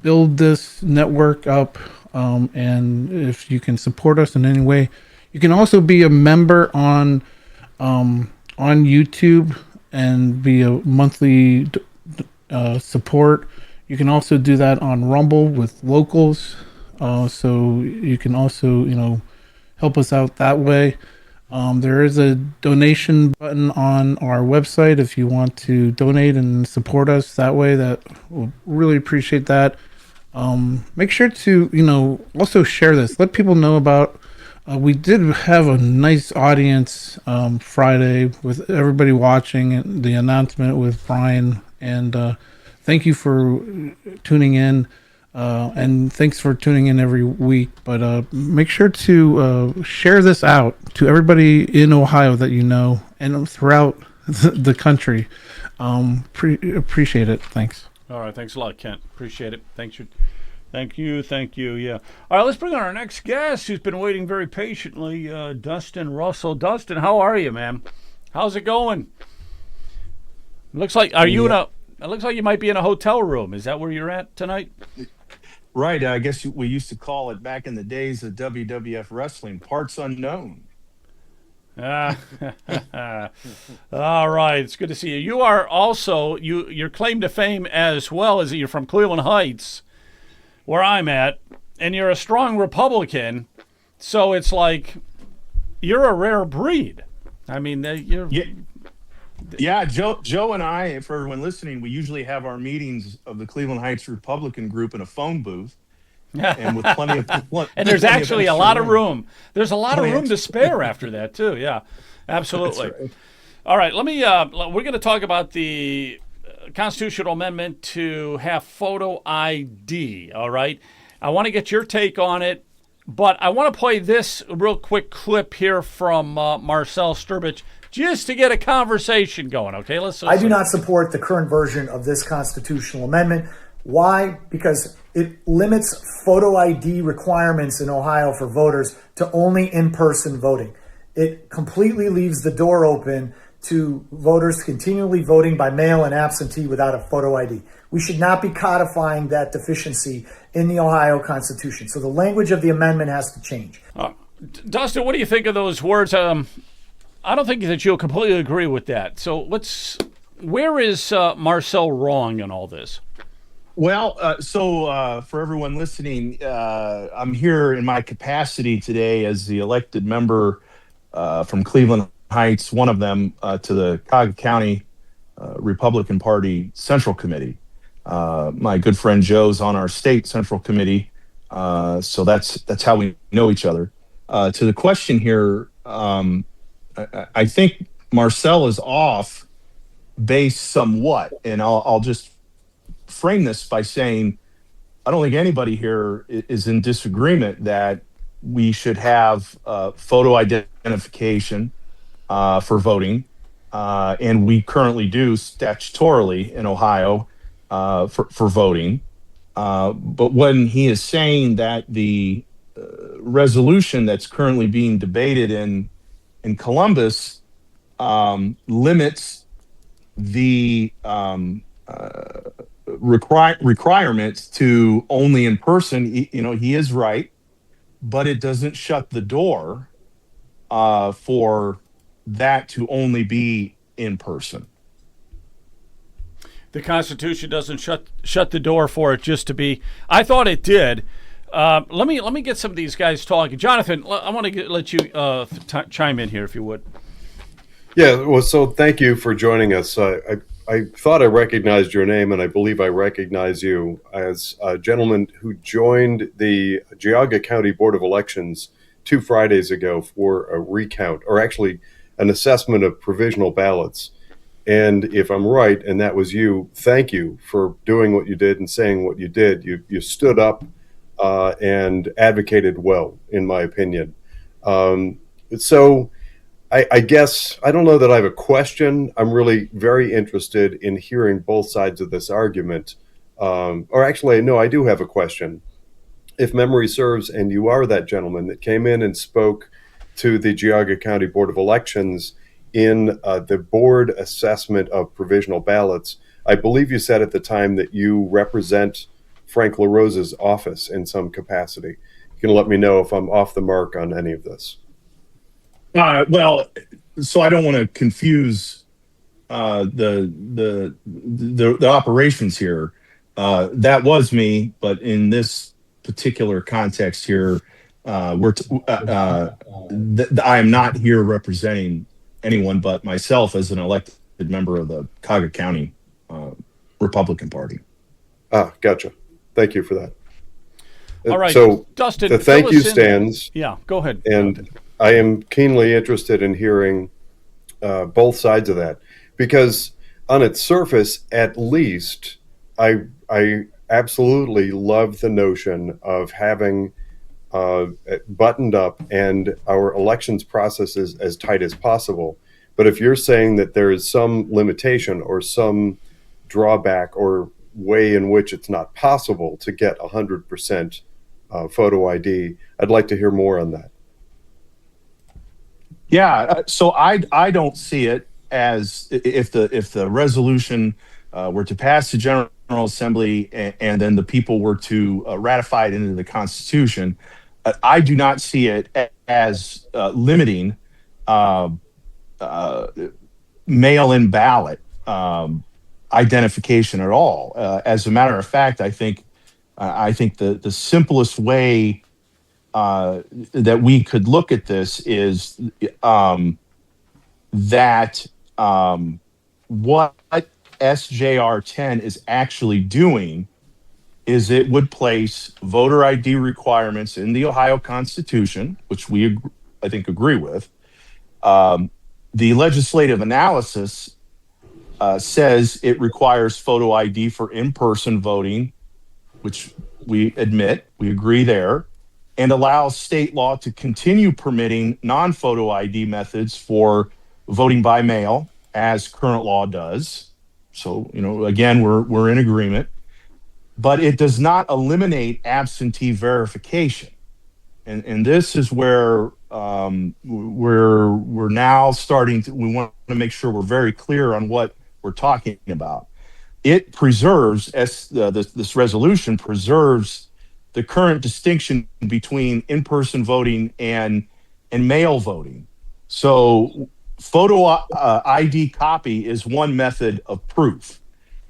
build this network up. And if you can support us in any way, you can also be a member on YouTube and be a monthly support. You can also do that on Rumble with locals. So you can also, help us out that way. There is a donation button on our website if you want to donate and support us that way. That we'll really appreciate that. Make sure to, also share this. Let people know about. We did have a nice audience Friday with everybody watching and the announcement with Brian. And thank you for tuning in. And thanks for tuning in every week. But make sure to share this out to everybody in Ohio that you know and throughout the country. Appreciate it. Thanks. All right. Thanks a lot, Kent. Appreciate it. Thank you. Yeah. All right. Let's bring on our next guest who's been waiting very patiently, Dustin Russell. Dustin, how are you, man? How's it going? Looks like it looks like you might be in a hotel room. Is that where you're at tonight? Right. I guess we used to call it back in the days of WWF wrestling, parts unknown. All right. It's good to see you. You are also, your claim to fame as well is that you're from Cleveland Heights, where I'm at, and you're a strong Republican. So it's like you're a rare breed. I mean, you're... Yeah, Joe and I, for everyone listening, we usually have our meetings of the Cleveland Heights Republican group in a phone booth, and with plenty of and there's actually a lot of room. There's a lot of room to spare after that too. Yeah, absolutely. Right. All right, let me. We're going to talk about the constitutional amendment to have photo ID. All right, I want to get your take on it, but I want to play this real quick clip here from Marcel Sturbich, just to get a conversation going, okay? I do not support the current version of this constitutional amendment. Why? Because it limits photo ID requirements in Ohio for voters to only in-person voting. It completely leaves the door open to voters continually voting by mail and absentee without a photo ID. We should not be codifying that deficiency in the Ohio Constitution. So the language of the amendment has to change. Dustin, what do you think of those words? I don't think that you'll completely agree with that. So where is Marcel wrong in all this? Well, for everyone listening, I'm here in my capacity today as the elected member from Cleveland Heights, one of them, to the Cuyahoga County Republican Party Central Committee. My good friend Joe's on our state Central Committee, so that's how we know each other. To the question here, I think Marcel is off base somewhat, and I'll just frame this by saying I don't think anybody here is in disagreement that we should have photo identification for voting, and we currently do statutorily in Ohio for voting. But when he is saying that the resolution that's currently being debated in Columbus limits the requirements to only in person, he is right, but it doesn't shut the door for that to only be in person. The Constitution doesn't shut the door for it just to be. I thought it did. Let me get some of these guys talking. Jonathan, I want to let you chime in here if you would. Yeah, well, so thank you for joining us. I thought I recognized your name, and I believe I recognize you as a gentleman who joined the Geauga County Board of Elections 2 Fridays ago for a recount, or actually an assessment of provisional ballots. And if I'm right, and that was you, thank you for doing what you did and saying what you did. You stood up and advocated well, in my opinion. So I guess, I don't know that I have a question. I'm really very interested in hearing both sides of this argument. Or actually, no, I do have a question. If memory serves, and you are that gentleman that came in and spoke to the Geauga County Board of Elections in the board assessment of provisional ballots, I believe you said at the time that you represent Frank LaRosa's office in some capacity. You can let me know if I'm off the mark on any of this. Well, so I don't want to confuse the operations here. That was me, but in this particular context here, I am not here representing anyone but myself as an elected member of the Cuyahoga County Republican Party. Gotcha. Thank you for that. All right, so Dustin, the thank you stands. Yeah, go ahead. And I am keenly interested in hearing both sides of that, because on its surface, at least, I absolutely love the notion of having buttoned up and our elections processes as tight as possible. But if you're saying that there is some limitation or some drawback or way in which it's not possible to get 100% photo ID, I'd like to hear more on that. Yeah, so I don't see it as, if the resolution were to pass the General Assembly and then the people were to ratify it into the Constitution, I do not see it as limiting mail-in ballot identification at all. As a matter of fact, I think the simplest way that we could look at this is that what SJR 10 is actually doing is it would place voter ID requirements in the Ohio Constitution, which we, I think, agree with. The legislative analysis says it requires photo ID for in-person voting, which we admit, we agree there, and allows state law to continue permitting non-photo ID methods for voting by mail, as current law does. So, again, we're in agreement. But it does not eliminate absentee verification. And this is where we're now starting to, we want to make sure we're very clear on what we're talking about. It preserves, this resolution preserves the current distinction between in-person voting and mail voting. So photo ID copy is one method of proof.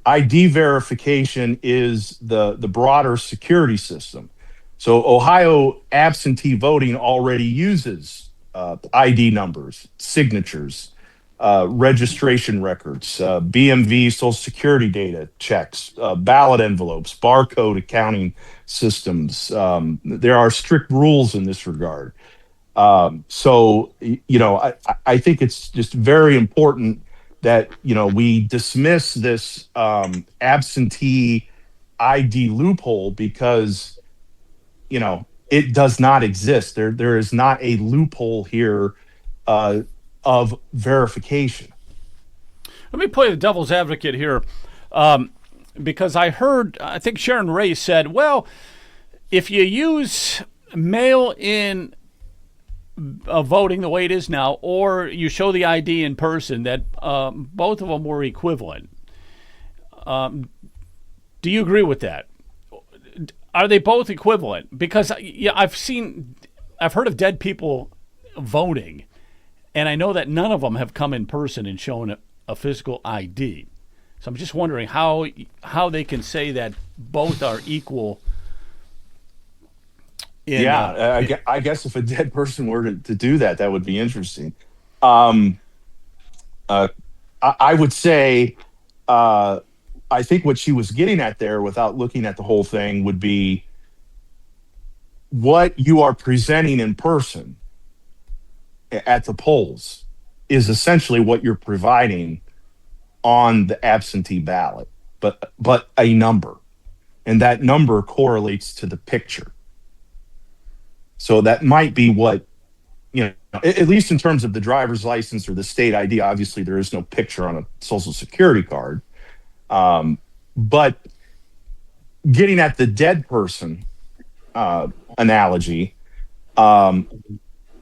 ID verification is the broader security system. So Ohio absentee voting already uses ID numbers, signatures, registration records, BMV social security data checks, ballot envelopes, barcode accounting systems. There are strict rules in this regard. So, I think it's just very important that, we dismiss this absentee ID loophole because, it does not exist. There is not a loophole here of verification. Let me play the devil's advocate here, because I think Sharon Ray said, well, if you use mail-in voting the way it is now, or you show the ID in person, that both of them were equivalent. Do you agree with that? Are they both equivalent? Because I've heard of dead people voting, and I know that none of them have come in person and shown a physical ID. So I'm just wondering how they can say that both are equal. I guess if a dead person were to do that, that would be interesting. I would say, I think what she was getting at there, without looking at the whole thing, would be what you are presenting in person at the polls is essentially what you're providing on the absentee ballot, but a number, and that number correlates to the picture. So that might be what, at least in terms of the driver's license or the state ID. Obviously, there is no picture on a social security card. But getting at the dead person analogy,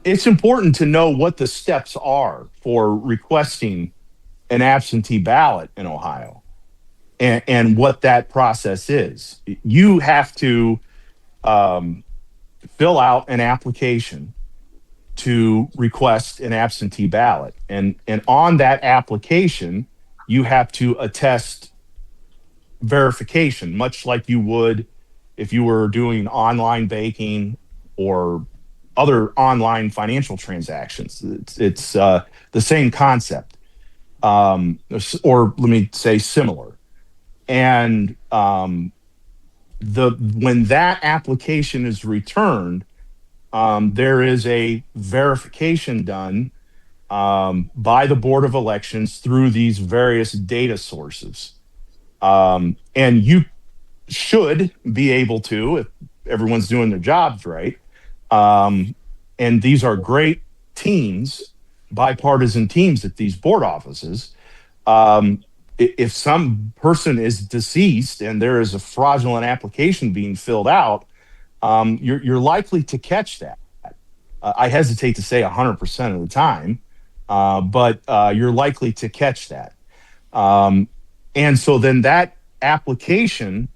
it's important to know what the steps are for requesting an absentee ballot in Ohio. and what that process is. You have to fill out an application to request an absentee ballot, and on that application, you have to attest verification, much like you would if you were doing online banking or other online financial transactions. It's the same concept, or let me say similar. And when that application is returned, there is a verification done by the Board of Elections through these various data sources. And you should be able to, if everyone's doing their jobs right. And these are great teams, bipartisan teams at these board offices. If some person is deceased and there is a fraudulent application being filled out, you're likely to catch that. I hesitate to say 100% of the time, but you're likely to catch that. And so then that application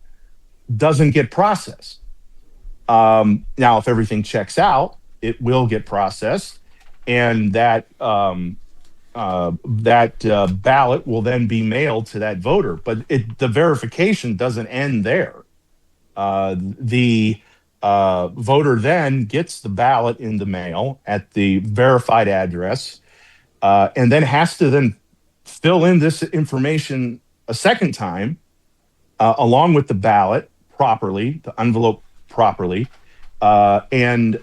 doesn't get processed. Now, if everything checks out, it will get processed, and that ballot will then be mailed to that voter. But the verification doesn't end there. The voter then gets the ballot in the mail at the verified address, and then has to then fill in this information a second time, along with the ballot properly, the envelope properly, and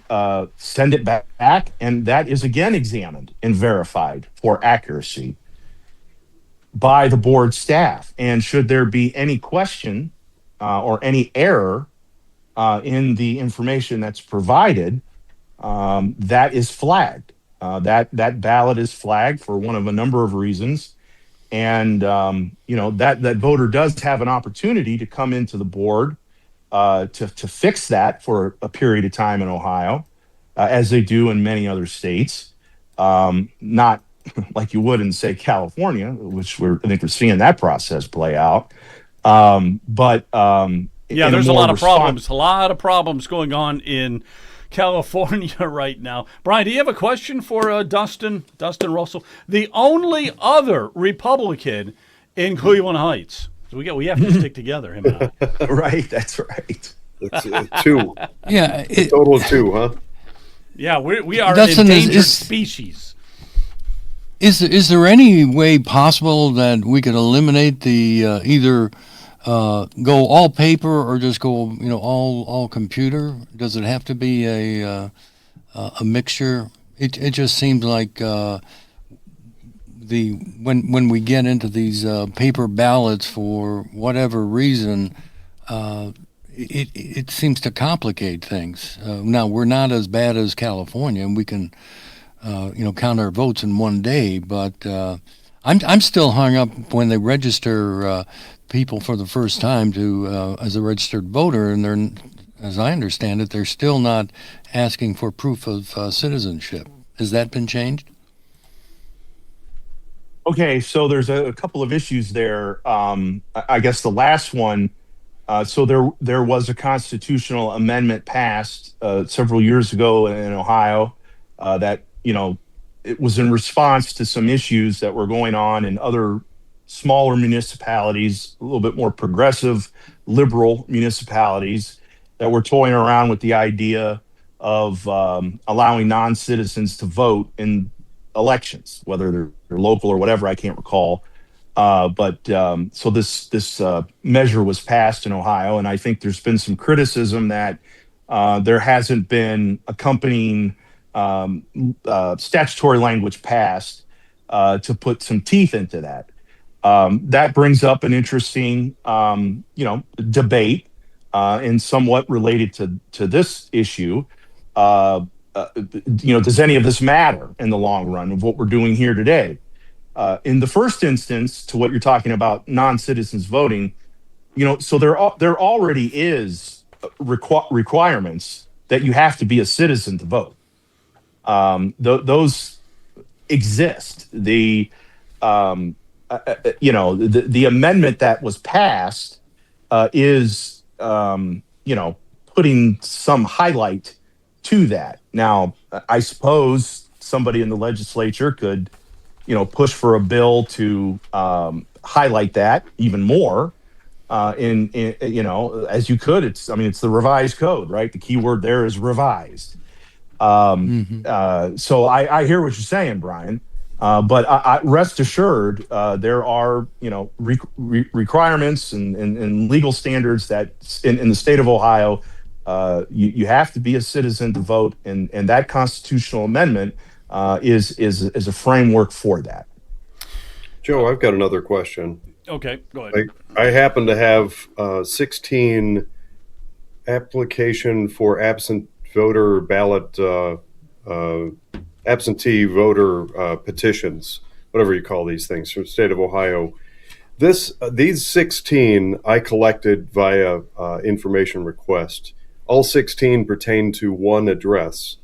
send it back. And that is again examined and verified for accuracy by the board staff. And should there be any question or any error in the information that's provided, that is flagged. That ballot is flagged for one of a number of reasons. And that voter does have an opportunity to come into the board to fix that for a period of time in Ohio, as they do in many other states. Not like you would in, say, California, which I think we're seeing that process play out. But yeah, there's a lot of problems. A lot of problems going on in California right now. Brian, do you have a question for Dustin Russell, the only other Republican in Cleveland Heights? So we have to stick together, him and I. Right, that's right. It's two. Yeah, a total of two, huh? Yeah, we are Dustin, an endangered species. Is there any way possible that we could eliminate the either go all paper or just go all computer? Does it have to be a mixture? It just seems like when we get into these paper ballots for whatever reason, it seems to complicate things. Now we're not as bad as California, and we can count our votes in one day, but I'm still hung up when they register people for the first time to as a registered voter, and they're, as I understand it, they're still not asking for proof of citizenship. Has that been changed? Okay, so there's a couple of issues there. I guess the last one. So there was a constitutional amendment passed several years ago in Ohio that it was in response to some issues that were going on in other smaller municipalities, a little bit more progressive, liberal municipalities that were toying around with the idea of allowing non-citizens to vote in elections, whether they're local or whatever, I can't recall. So this measure was passed in Ohio, and I think there's been some criticism that there hasn't been accompanying statutory language passed to put some teeth into that. That brings up an interesting, debate, and somewhat related to this issue. Does any of this matter in the long run of what we're doing here today? In the first instance, to what you're talking about, non-citizens voting, so there already is requirements that you have to be a citizen to vote. Those exist. the amendment that was passed is putting some highlight to that. Now, I suppose somebody in the legislature could push for a bill to highlight that even more. As you could, it's the revised code, right? The key word there is revised. So I hear what you're saying, Brian. But I rest assured, there are requirements and legal standards that in the state of Ohio, you have to be a citizen to vote, and that constitutional amendment is a framework for that. Joe, I've got another question. Okay, go ahead. I happen to have 16 application for absentee voter petitions, whatever you call these things, from the state of Ohio. These 16 I collected via information request. All 16 pertain to one address.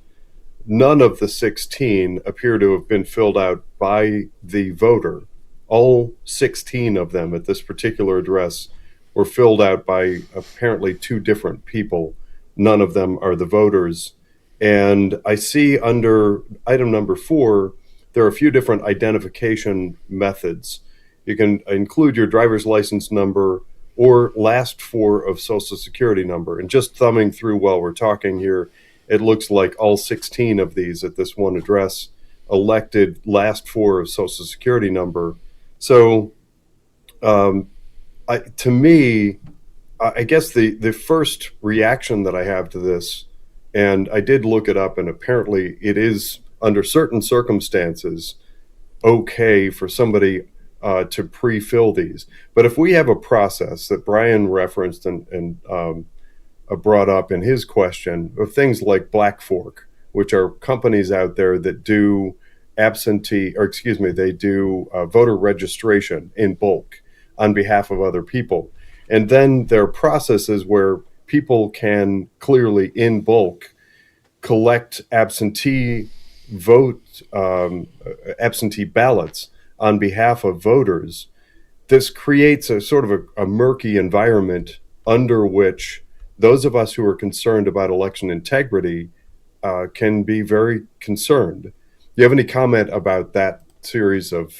None of the 16 appear to have been filled out by the voter. All 16 of them at this particular address were filled out by apparently two different people. None of them are the voters. And I see under item number 4, there are a few different identification methods. You can include your driver's license number or last 4 of social security number. And just thumbing through while we're talking here, it looks like all 16 of these at this one address elected last 4 of social security number. So to me, I guess the first reaction that I have to this, and I did look it up, and apparently it is under certain circumstances okay for somebody to pre-fill these. But if we have a process that Brian referenced and brought up in his question of things like Black Fork, which are companies out there that do voter registration in bulk on behalf of other people. And then there are processes where people can clearly in bulk collect absentee ballots on behalf of voters. This creates a sort of a murky environment under which those of us who are concerned about election integrity can be very concerned. Do you have any comment about that series of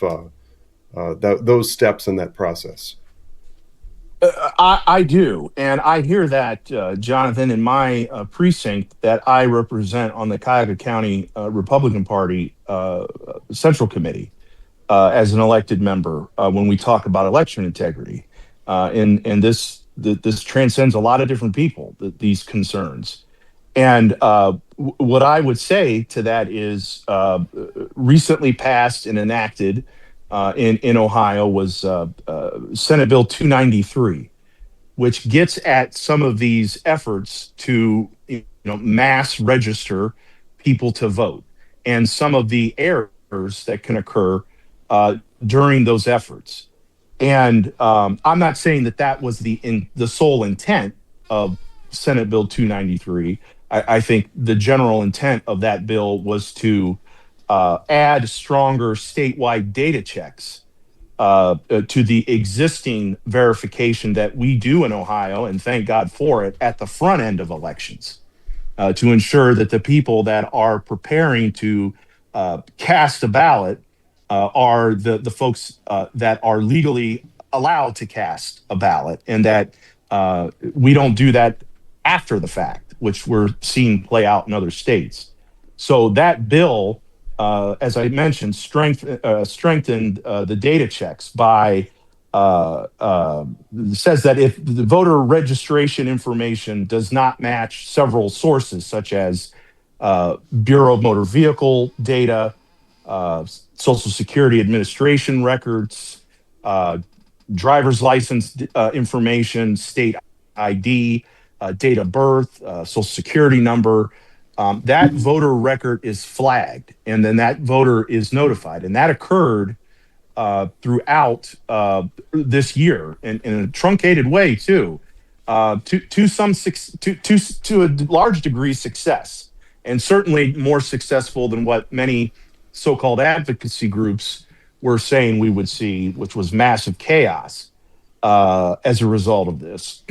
those steps in that process? I do, and I hear that, Jonathan, in my precinct that I represent on the Cuyahoga County Republican Party Central Committee as an elected member when we talk about election integrity. And this transcends a lot of different people, these concerns. And what I would say to that is recently passed and enacted in Ohio was Senate Bill 293, which gets at some of these efforts to mass register people to vote and some of the errors that can occur during those efforts. And I'm not saying that was the sole intent of Senate Bill 293. I think the general intent of that bill was to add stronger statewide data checks to the existing verification that we do in Ohio, and thank God for it, at the front end of elections, to ensure that the people that are preparing to cast a ballot are the folks that are legally allowed to cast a ballot, and that we don't do that after the fact, which we're seeing play out in other states. So that bill, as I mentioned, strengthened the data checks by says that if the voter registration information does not match several sources, such as Bureau of Motor Vehicle data, Social Security Administration records, driver's license information, state ID, date of birth, Social Security number, that voter record is flagged, and then that voter is notified. And that occurred throughout this year in a truncated way, too, to a large degree success, and certainly more successful than what many so-called advocacy groups were saying we would see, which was massive chaos as a result of this.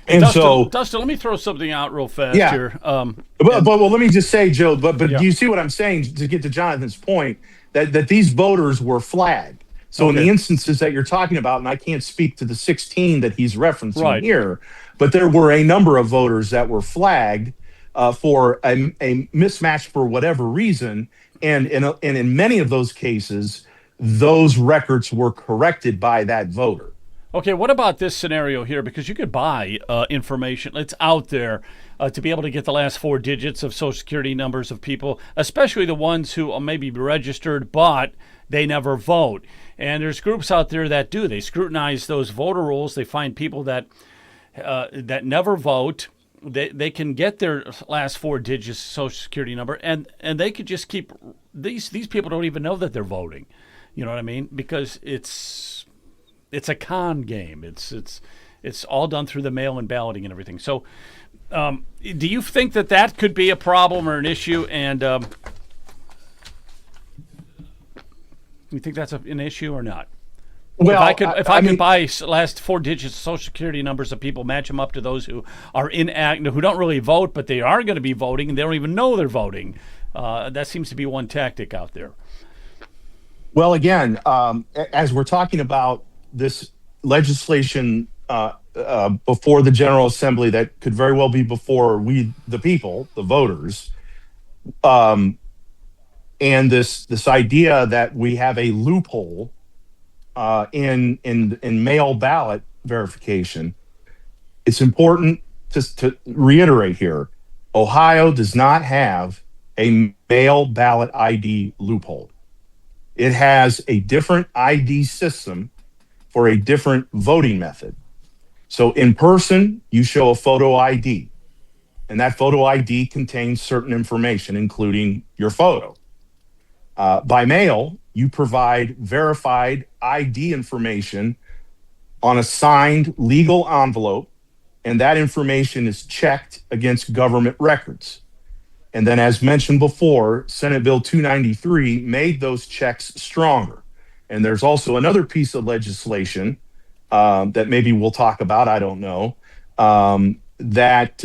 And Dustin, let me throw something out real fast here. But let me just say, Joe, but do you see what I'm saying, to get to Jonathan's point, that these voters were flagged? So in the instances that you're talking about, and I can't speak to the 16 that he's referencing here, but there were a number of voters that were flagged for a mismatch for whatever reason. And in many of those cases, those records were corrected by that voter. Okay, what about this scenario here? Because you could buy information. It's out there to be able to get the last 4 digits of Social Security numbers of people, especially the ones who may be registered, but they never vote. And there's groups out there that do. They scrutinize those voter rolls. They find people that never vote. They can get their last 4 digits Social Security number, and they could just keep these people don't even know that they're voting. You know what I mean? Because it's a con game. It's all done through the mail and balloting and everything. So, do you think that could be a problem or an issue? And you think that's an issue or not? Well, if I could buy last 4 digits of Social Security numbers of people, match them up to those who are inactive, who don't really vote, but they are going to be voting, and they don't even know they're voting. That seems to be one tactic out there. Well, again, as we're talking about this legislation before the General Assembly, that could very well be before we, the people, the voters, and this idea that we have a loophole in mail ballot verification. It's important to reiterate here: Ohio does not have a mail ballot ID loophole. It has a different ID system for a different voting method. So in person, you show a photo ID, and that photo ID contains certain information, including your photo. By mail, you provide verified ID information on a signed legal envelope, and that information is checked against government records. And then, as mentioned before, Senate Bill 293 made those checks stronger. And there's also another piece of legislation that maybe we'll talk about, I don't know, that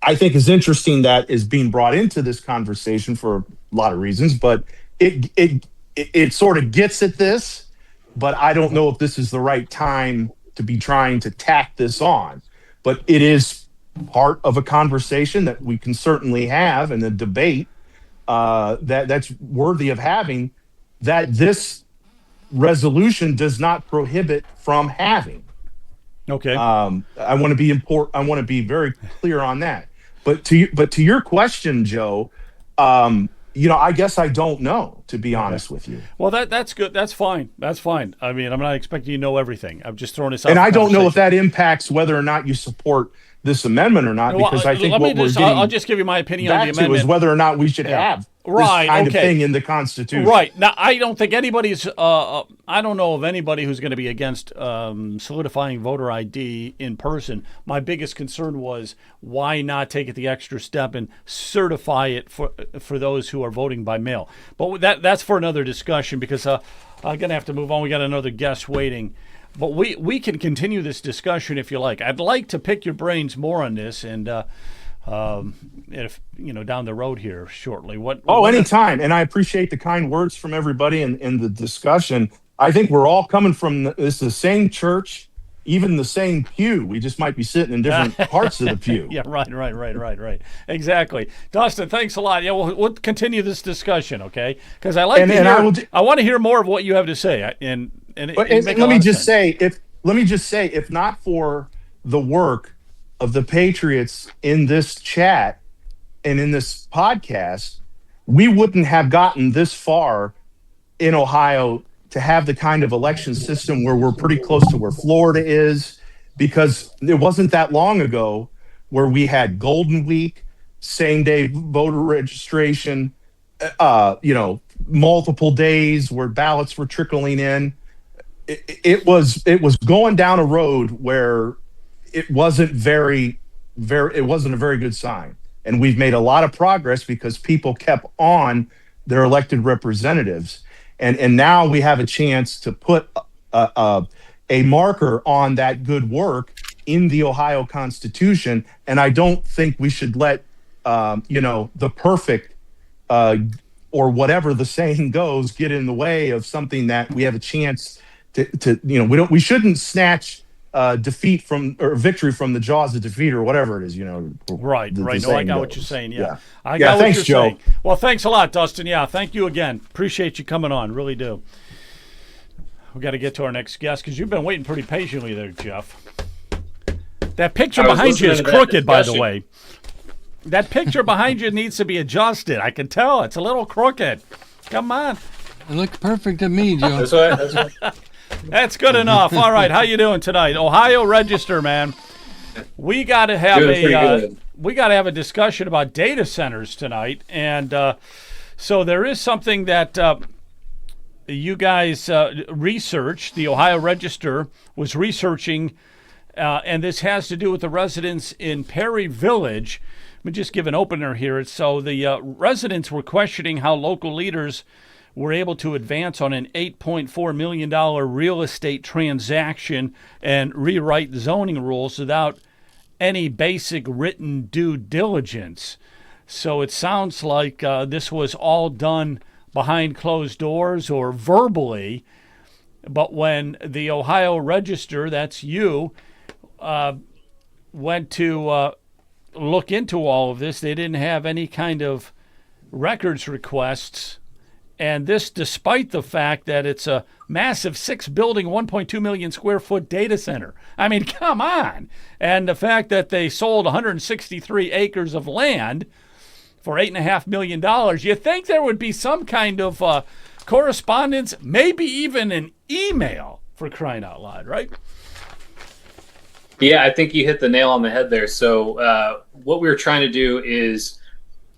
I think is interesting, that is being brought into this conversation for a lot of reasons, but it sort of gets at this, but I don't know if this is the right time to be trying to tack this on. But it is part of a conversation that we can certainly have, and a debate that's worthy of having, that this resolution does not prohibit from having. Okay. I want to be very clear on that. But to your question, Joe, I guess I don't know, to be honest with you. Well, that's good. That's fine. That's fine. I mean, I'm not expecting you to know everything. I'm just throwing this out. And I don't know if that impacts whether or not you support this amendment or not, because I think I'll just give you my opinion on the amendment. Is whether or not we should have this kind of thing in the Constitution. Right. Now, I don't think anybody's, I don't know of anybody who's going to be against solidifying voter ID in person. My biggest concern was, why not take it the extra step and certify it for those who are voting by mail? But that's for another discussion, because I'm going to have to move on. We got another guest waiting. But we can continue this discussion if you like. I'd like to pick your brains more on this, and if down the road here shortly. Anytime. And I appreciate the kind words from everybody in the discussion. I think we're all coming from the same church, even the same pew. We just might be sitting in different parts of the pew. Yeah, right. Exactly. Dustin, thanks a lot. Yeah, we'll continue this discussion, okay? Because I want to hear more of what you have to say. Let me just say, if not for the work of the Patriots in this chat and in this podcast, we wouldn't have gotten this far in Ohio to have the kind of election system where we're pretty close to where Florida is, because it wasn't that long ago where we had Golden Week, same-day voter registration, multiple days where ballots were trickling in. It was going down a road where it wasn't it wasn't a very good sign. And we've made a lot of progress because people kept on their elected representatives. And now we have a chance to put a marker on that good work in the Ohio Constitution. And I don't think we should let, the perfect or whatever the saying goes get in the way of something that we have a chance to we shouldn't snatch defeat from or victory from the jaws of defeat or whatever it is, Right. No, I got what you're saying. Yeah. I got what thanks, you're Joe. saying. Well, thanks a lot, Dustin. Yeah, thank you again. Appreciate you coming on. Really do. We got to get to our next guest because you've been waiting pretty patiently there, Jeff. That picture behind you is crooked, by the way. That picture behind you needs to be adjusted. I can tell. It's a little crooked. Come on. It looks perfect to me, Joe. That's right. That's good enough. All right, how you doing tonight? Ohio Register, man. We got to have a discussion about data centers tonight, and so there is something that you guys researched. The Ohio Register was researching, and this has to do with the residents in Perry Village. Let me just give an opener here. So the residents were questioning how local leaders were able to advance on an $8.4 million real estate transaction and rewrite zoning rules without any basic written due diligence. So it sounds like this was all done behind closed doors or verbally. But when the Ohio Register, that's you, went to look into all of this, they didn't have any kind of records requests. And this despite the fact that it's a massive 6-building, 1.2 million square foot data center. I mean, come on. And the fact that they sold 163 acres of land for $8.5 million, you think there would be some kind of correspondence, maybe even an email, for crying out loud, right? Yeah, I think you hit the nail on the head there. So what we were trying to do is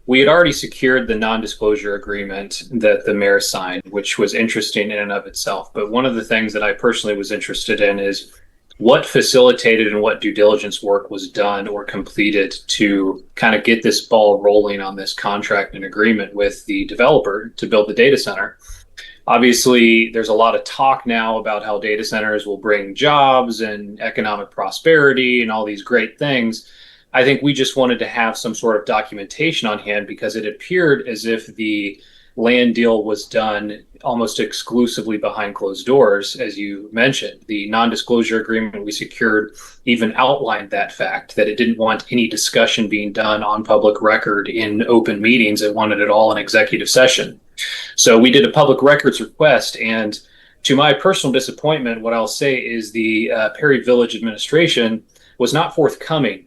we had already secured the non-disclosure agreement that the mayor signed, which was interesting in and of itself. But one of the things that I personally was interested in is what facilitated and what due diligence work was done or completed to kind of get this ball rolling on this contract and agreement with the developer to build the data center. Obviously, there's a lot of talk now about how data centers will bring jobs and economic prosperity and all these great things. I think we just wanted to have some sort of documentation on hand because it appeared as if the land deal was done almost exclusively behind closed doors, as you mentioned. The non-disclosure agreement we secured even outlined that fact, that it didn't want any discussion being done on public record in open meetings. It wanted it all in executive session. So we did a public records request, and to my personal disappointment, what I'll say is the Perry Village administration was not forthcoming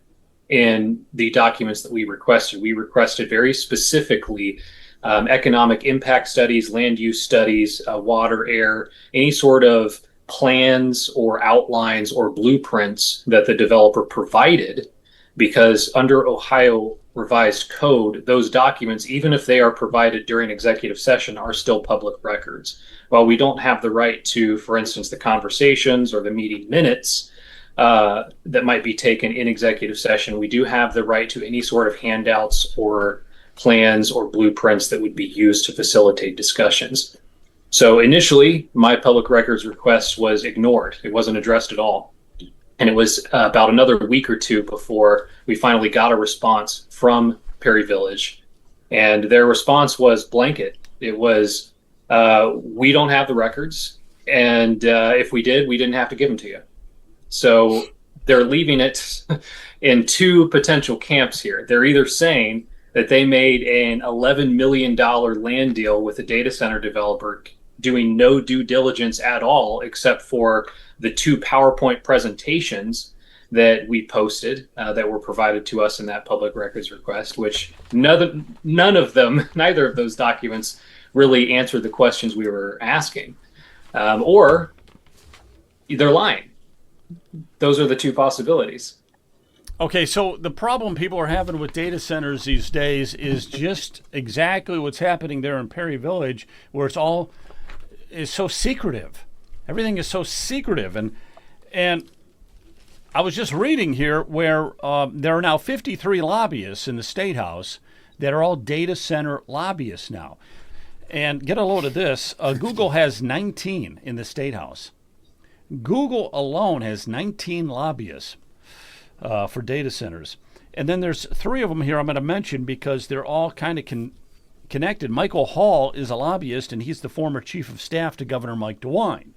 in the documents that we requested. We requested very specifically economic impact studies, land use studies, water, air, any sort of plans or outlines or blueprints that the developer provided, because under Ohio revised code, those documents, even if they are provided during executive session, are still public records. While we don't have the right to, for instance, the conversations or the meeting minutes that might be taken in executive session, we do have the right to any sort of handouts or plans or blueprints that would be used to facilitate discussions. So initially, my public records request was ignored. It wasn't addressed at all. And it was about another week or two before we finally got a response from Perry Village. And their response was blanket. It was, we don't have the records. And if we did, we didn't have to give them to you. So they're leaving it in two potential camps here. They're either saying that they made an $11 million land deal with a data center developer doing no due diligence at all, except for the two PowerPoint presentations that we posted that were provided to us in that public records request, which none of them, neither of those documents really answered the questions we were asking, or they're lying. Those are the two possibilities. Okay, so the problem people are having with data centers these days is just exactly what's happening there in Perry Village, where it's all is so secretive. Everything is so secretive, and I was just reading here where there are now 53 lobbyists in the State House that are all data center lobbyists now. And get a load of this. Google has 19 in the State House. Google alone has 19 lobbyists for data centers. And then there's 3 of them here I'm going to mention because they're all kind of connected. Michael Hall is a lobbyist, and he's the former chief of staff to Governor Mike DeWine.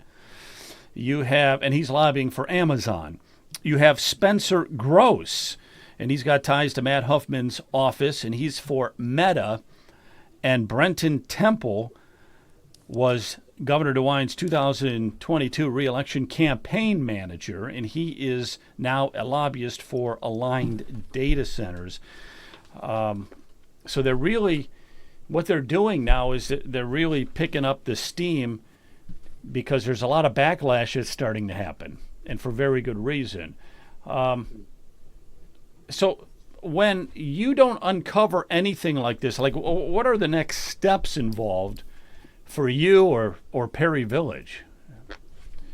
And he's lobbying for Amazon. You have Spencer Gross, and he's got ties to Matt Huffman's office, and he's for Meta. And Brenton Temple was Governor DeWine's 2022 reelection campaign manager, and he is now a lobbyist for Aligned Data Centers. So they're really, what they're doing now is that they're really picking up the steam because there's a lot of backlash that's starting to happen, and for very good reason. So when you don't uncover anything like this, like what are the next steps involved for you or Perry Village?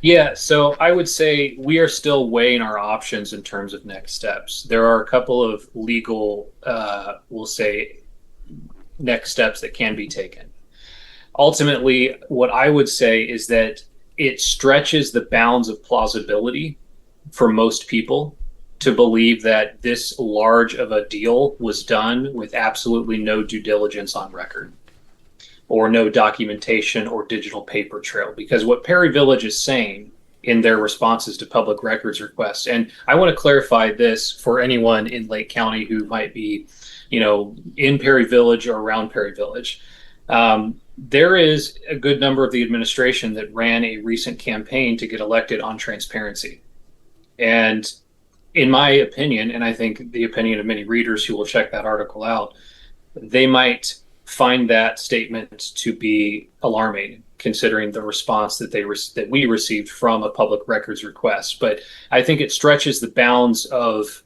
Yeah, so I would say we are still weighing our options in terms of next steps. There are a couple of legal, we'll say, next steps that can be taken. Ultimately, what I would say is that it stretches the bounds of plausibility for most people to believe that this large of a deal was done with absolutely no due diligence on record or no documentation or digital paper trail. Because what Perry Village is saying in their responses to public records requests, and I want to clarify this for anyone in Lake County who might be, in Perry Village or around Perry Village. There is a good number of the administration that ran a recent campaign to get elected on transparency. And in my opinion, and I think the opinion of many readers who will check that article out, they might find that statement to be alarming, considering the response that we received from a public records request. But I think it stretches the bounds of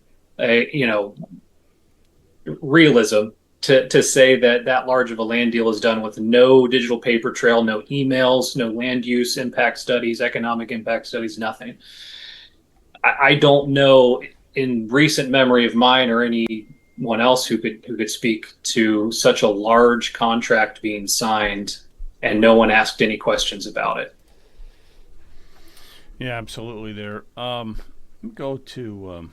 realism to say that large of a land deal is done with no digital paper trail, no emails, no land use impact studies, economic impact studies, nothing. I don't know in recent memory of mine or anyone else who could speak to such a large contract being signed and no one asked any questions about it. Yeah, absolutely. There. Go to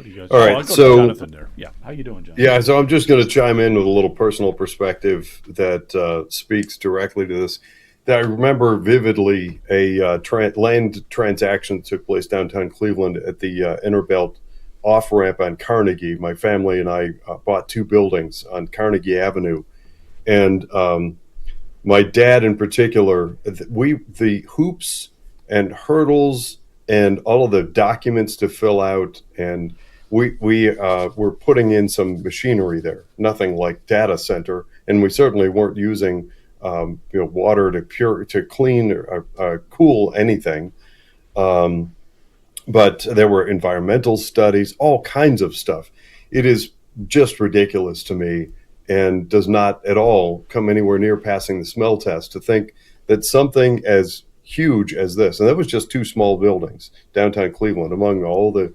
you guys. All right, so Jonathan there. Yeah, how you doing, Jonathan? Yeah, so I'm just going to chime in with a little personal perspective that speaks directly to this. That I remember vividly a land transaction that took place downtown Cleveland at the Interbelt off-ramp on Carnegie. My family and I bought 2 buildings on Carnegie Avenue. And my dad in particular, the hoops and hurdles and all of the documents to fill out, and we were putting in some machinery there, nothing like data center, and we certainly weren't using water to clean or cool anything. But there were environmental studies, all kinds of stuff. It is just ridiculous to me and does not at all come anywhere near passing the smell test to think that something as huge as this, and that was just 2 small buildings, downtown Cleveland, among all the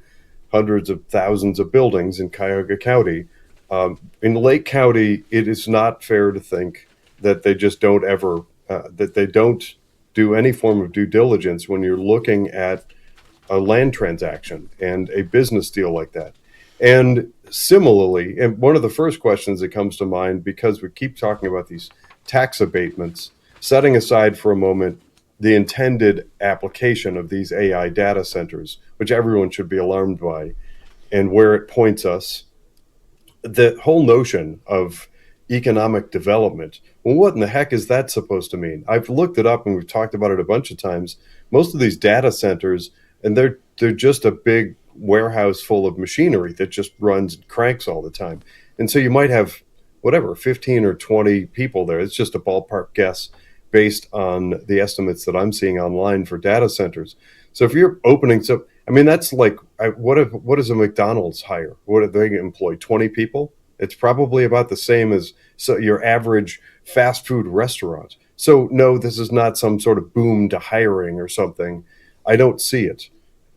hundreds of thousands of buildings in Cuyahoga County. In Lake County, it is not fair to think that they just don't ever, that they don't do any form of due diligence when you're looking at a land transaction and a business deal like that. And similarly, and one of the first questions that comes to mind, because we keep talking about these tax abatements, setting aside for a moment the intended application of these AI data centers, which everyone should be alarmed by, and where it points us, the whole notion of economic development. Well, what in the heck is that supposed to mean? I've looked it up and we've talked about it a bunch of times. Most of these data centers, and they're just a big warehouse full of machinery that just runs and cranks all the time. And so you might have 15 or 20 people there. It's just a ballpark guess based on the estimates that I'm seeing online for data centers. So if you're opening, that's like, what does a McDonald's hire? What do they employ? 20 people? It's probably about the same as your average fast food restaurant. So no, this is not some sort of boom to hiring or something. I don't see it.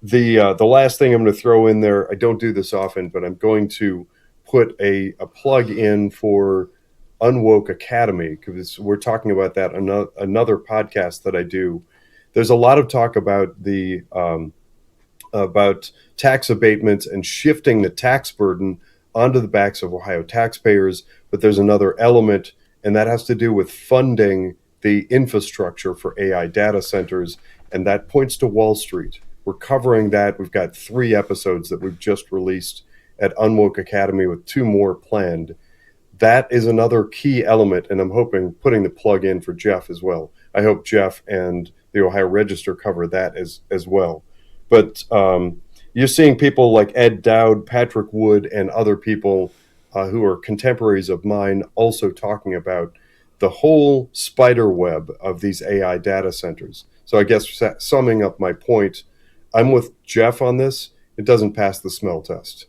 The last thing I'm going to throw in there, I don't do this often, but I'm going to put a plug in for Unwoke Academy, because we're talking about that another podcast that I do. There's a lot of talk about about tax abatements and shifting the tax burden onto the backs of Ohio taxpayers. But there's another element, and that has to do with funding the infrastructure for AI data centers, and that points to Wall Street. We're covering that. We've got 3 episodes that we've just released at Unwoke Academy with 2 more planned. That is another key element, and I'm hoping putting the plug in for Jeff as well. I hope Jeff and the Ohio Register cover that as well. But you're seeing people like Ed Dowd, Patrick Wood, and other people who are contemporaries of mine also talking about the whole spider web of these AI data centers. So I guess summing up my point, I'm with Jeff on this. It doesn't pass the smell test.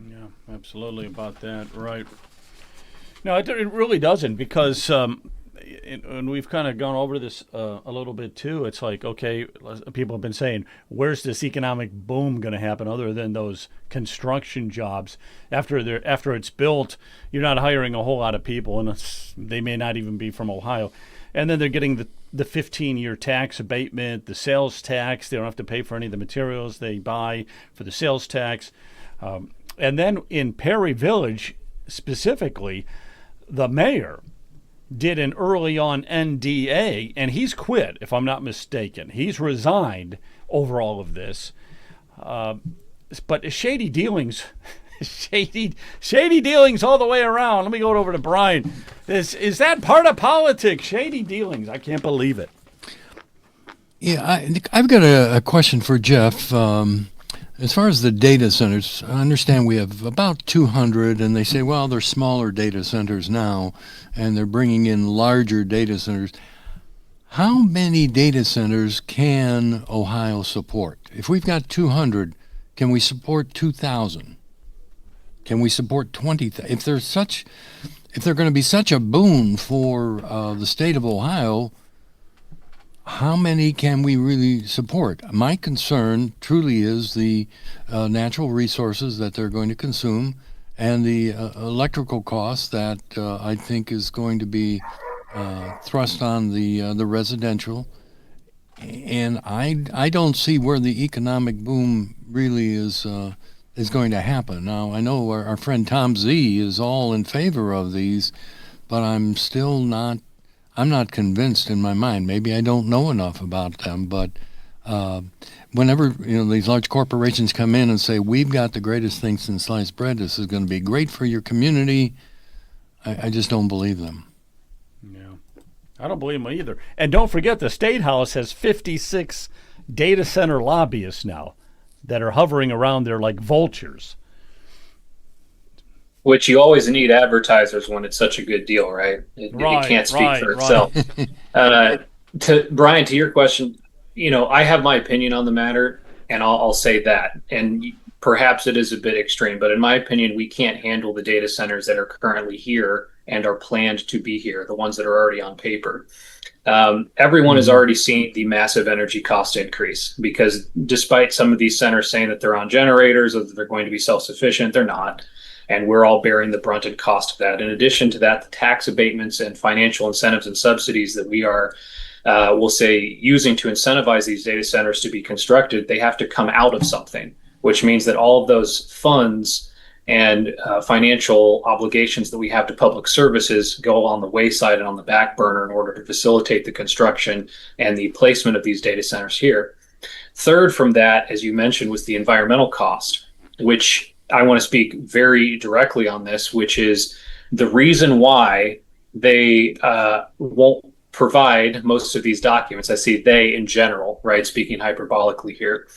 Yeah, absolutely about that. Right. No, it really doesn't, because and we've kind of gone over this a little bit too. It's like, okay, people have been saying, where's this economic boom going to happen other than those construction jobs? After it's built, you're not hiring a whole lot of people, and they may not even be from Ohio. And then they're getting the 15-year tax abatement, the sales tax. They don't have to pay for any of the materials they buy for the sales tax. And then in Perry Village specifically, the mayor did an early on NDA, and he's quit, if I'm not mistaken. He's resigned over all of this. But shady dealings, shady dealings all the way around. Let me go over to Brian. Is that part of politics? Shady dealings. I can't believe it. Yeah, I've got a question for Jeff. As far as the data centers, I understand we have about 200, and they say, well, they're smaller data centers now, and they're bringing in larger data centers. How many data centers can Ohio support? If we've got 200, can we support 2,000? Can we support 20,000? If they're going to be such a boon for the state of Ohio, how many can we really support? My concern truly is the natural resources that they're going to consume and the electrical costs that I think is going to be thrust on the residential. And I don't see where the economic boom really is going to happen. Now, I know our friend Tom Z is all in favor of these, but I'm not convinced in my mind. Maybe I don't know enough about them, but whenever these large corporations come in and say, we've got the greatest thing since sliced bread, this is going to be great for your community, I just don't believe them. Yeah, I don't believe them either. And don't forget, the State House has 56 data center lobbyists now that are hovering around there like vultures. Which you always need advertisers when it's such a good deal, right? It can't speak for itself. To Brian, to your question, I have my opinion on the matter, and I'll say that. And perhaps it is a bit extreme, but in my opinion, we can't handle the data centers that are currently here and are planned to be here, the ones that are already on paper. Everyone has already seen the massive energy cost increase, because despite some of these centers saying that they're on generators or that they're going to be self-sufficient, they're not. And we're all bearing the brunt and cost of that. In addition to that, the tax abatements and financial incentives and subsidies that we are, we'll say, using to incentivize these data centers to be constructed, they have to come out of something, which means that all of those funds and financial obligations that we have to public services go on the wayside and on the back burner in order to facilitate the construction and the placement of these data centers here. Third from that, as you mentioned, was the environmental cost, which I want to speak very directly on this, which is the reason why they won't provide most of these documents. I see they in general, right? Speaking hyperbolically here,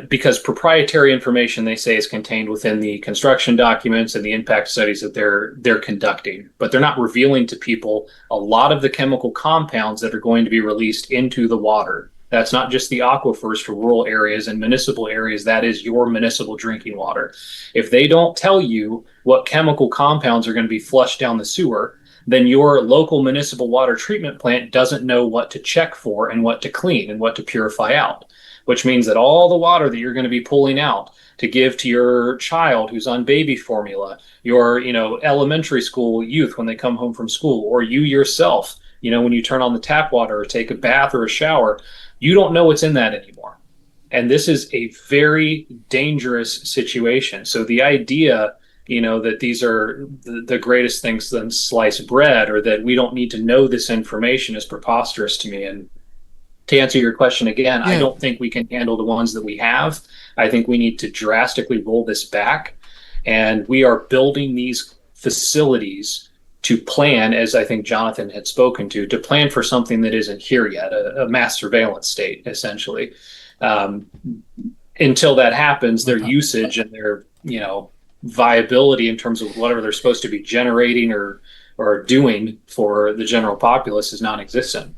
because proprietary information, they say, is contained within the construction documents and the impact studies that they're conducting, but they're not revealing to people a lot of the chemical compounds that are going to be released into the water. That's not just the aquifers for rural areas and municipal areas. That is your municipal drinking water. If they don't tell you what chemical compounds are going to be flushed down the sewer, then your local municipal water treatment plant doesn't know what to check for and what to clean and what to purify out. which means that all the water that you're going to be pulling out to give to your child who's on baby formula, your, elementary school youth when they come home from school, or you yourself, when you turn on the tap water or take a bath or a shower, you don't know what's in that anymore. And this is a very dangerous situation. So the idea, that these are the greatest things than sliced bread, or that we don't need to know this information, is preposterous to me. And to answer your question again, I don't think we can handle the ones that we have. I think we need to drastically roll this back. And we are building these facilities to plan, as I think Jonathan had spoken to plan for something that isn't here yet, a mass surveillance state, essentially. Until that happens, their usage and their, viability in terms of whatever they're supposed to be generating or doing for the general populace is non-existent.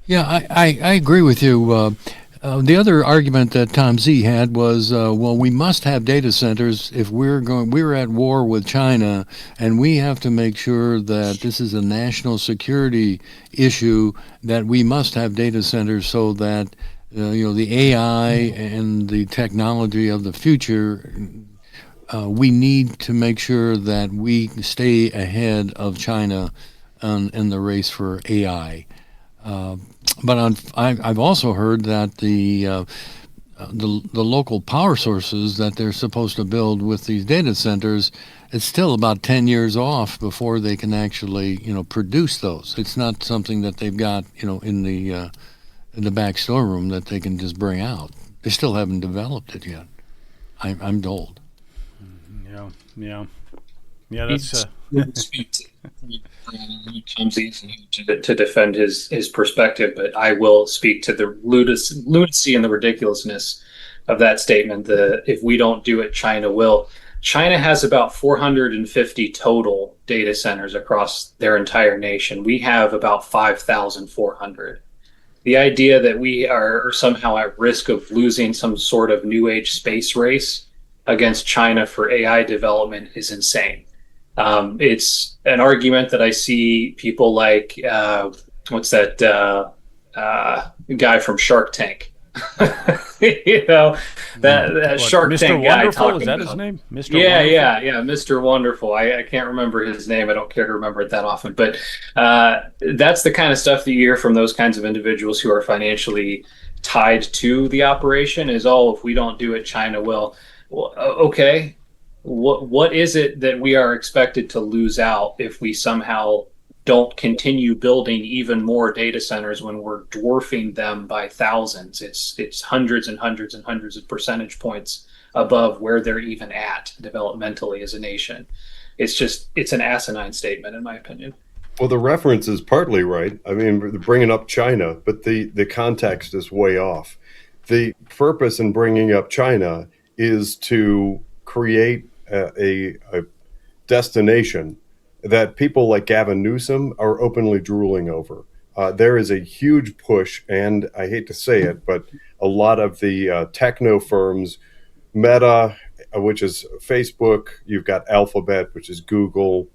Yeah, I agree with you. The other argument that Tom Z had was, well, we must have data centers if we're at war with China, and we have to make sure that this is a national security issue, that we must have data centers so that the AI and the technology of the future, we need to make sure that we stay ahead of China in the race for AI. But I've also heard that the local power sources that they're supposed to build with these data centers, it's still about 10 years off before they can actually produce those. It's not something that they've got in the back storeroom that they can just bring out. They still haven't developed it yet, I'm told. Yeah. That's to defend his perspective, but I will speak to the lunacy and the ridiculousness of that statement. If we don't do it, China will. China has about 450 total data centers across their entire nation. We have about 5,400. The idea that we are somehow at risk of losing some sort of new age space race against China for AI development is insane. It's an argument that I see people like, what's that guy from Shark Tank? that Shark Mr. Tank guy Wonderful, talking is that about. his name? Mr. Yeah, Wonderful? Mr. Wonderful. I can't remember his name. I don't care to remember it that often. But that's the kind of stuff that you hear from those kinds of individuals who are financially tied to the operation is, if we don't do it, China will. Well, okay. What is it that we are expected to lose out if we somehow don't continue building even more data centers when we're dwarfing them by thousands? It's hundreds and hundreds and hundreds of percentage points above where they're even at developmentally as a nation. It's an asinine statement, in my opinion. Well, the reference is partly right. I mean, they're bringing up China, but the context is way off. The purpose in bringing up China is to create a destination that people like Gavin Newsom are openly drooling over. There is a huge push, and I hate to say it, but a lot of the techno firms, Meta, which is Facebook, you've got Alphabet, which is Google,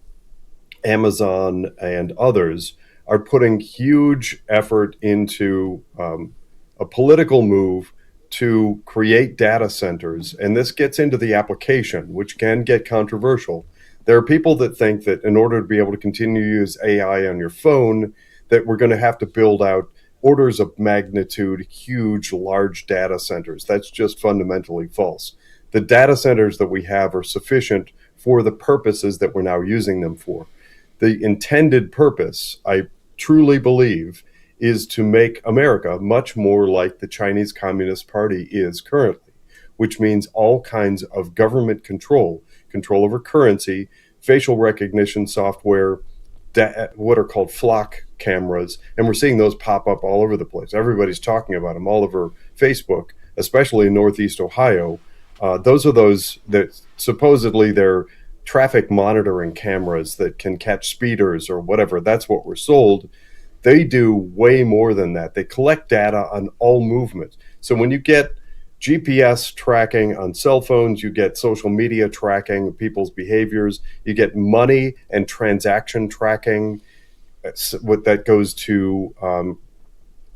Amazon, and others, are putting huge effort into a political move to create data centers. And this gets into the application, which can get controversial. There are people that think that in order to be able to continue to use AI on your phone, that we're going to have to build out orders of magnitude, huge, large data centers. That's just fundamentally false. The data centers that we have are sufficient for the purposes that we're now using them for. The intended purpose, I truly believe, is to make America much more like the Chinese Communist Party is currently, which means all kinds of government control over currency, facial recognition software, what are called flock cameras, and we're seeing those pop up all over the place. Everybody's talking about them all over Facebook, especially in Northeast Ohio. Those are those that supposedly they're traffic monitoring cameras that can catch speeders or whatever. That's what we're sold. They do way more than that. They collect data on all movements. So when you get GPS tracking on cell phones, you get social media tracking of people's behaviors, you get money and transaction tracking. What that goes to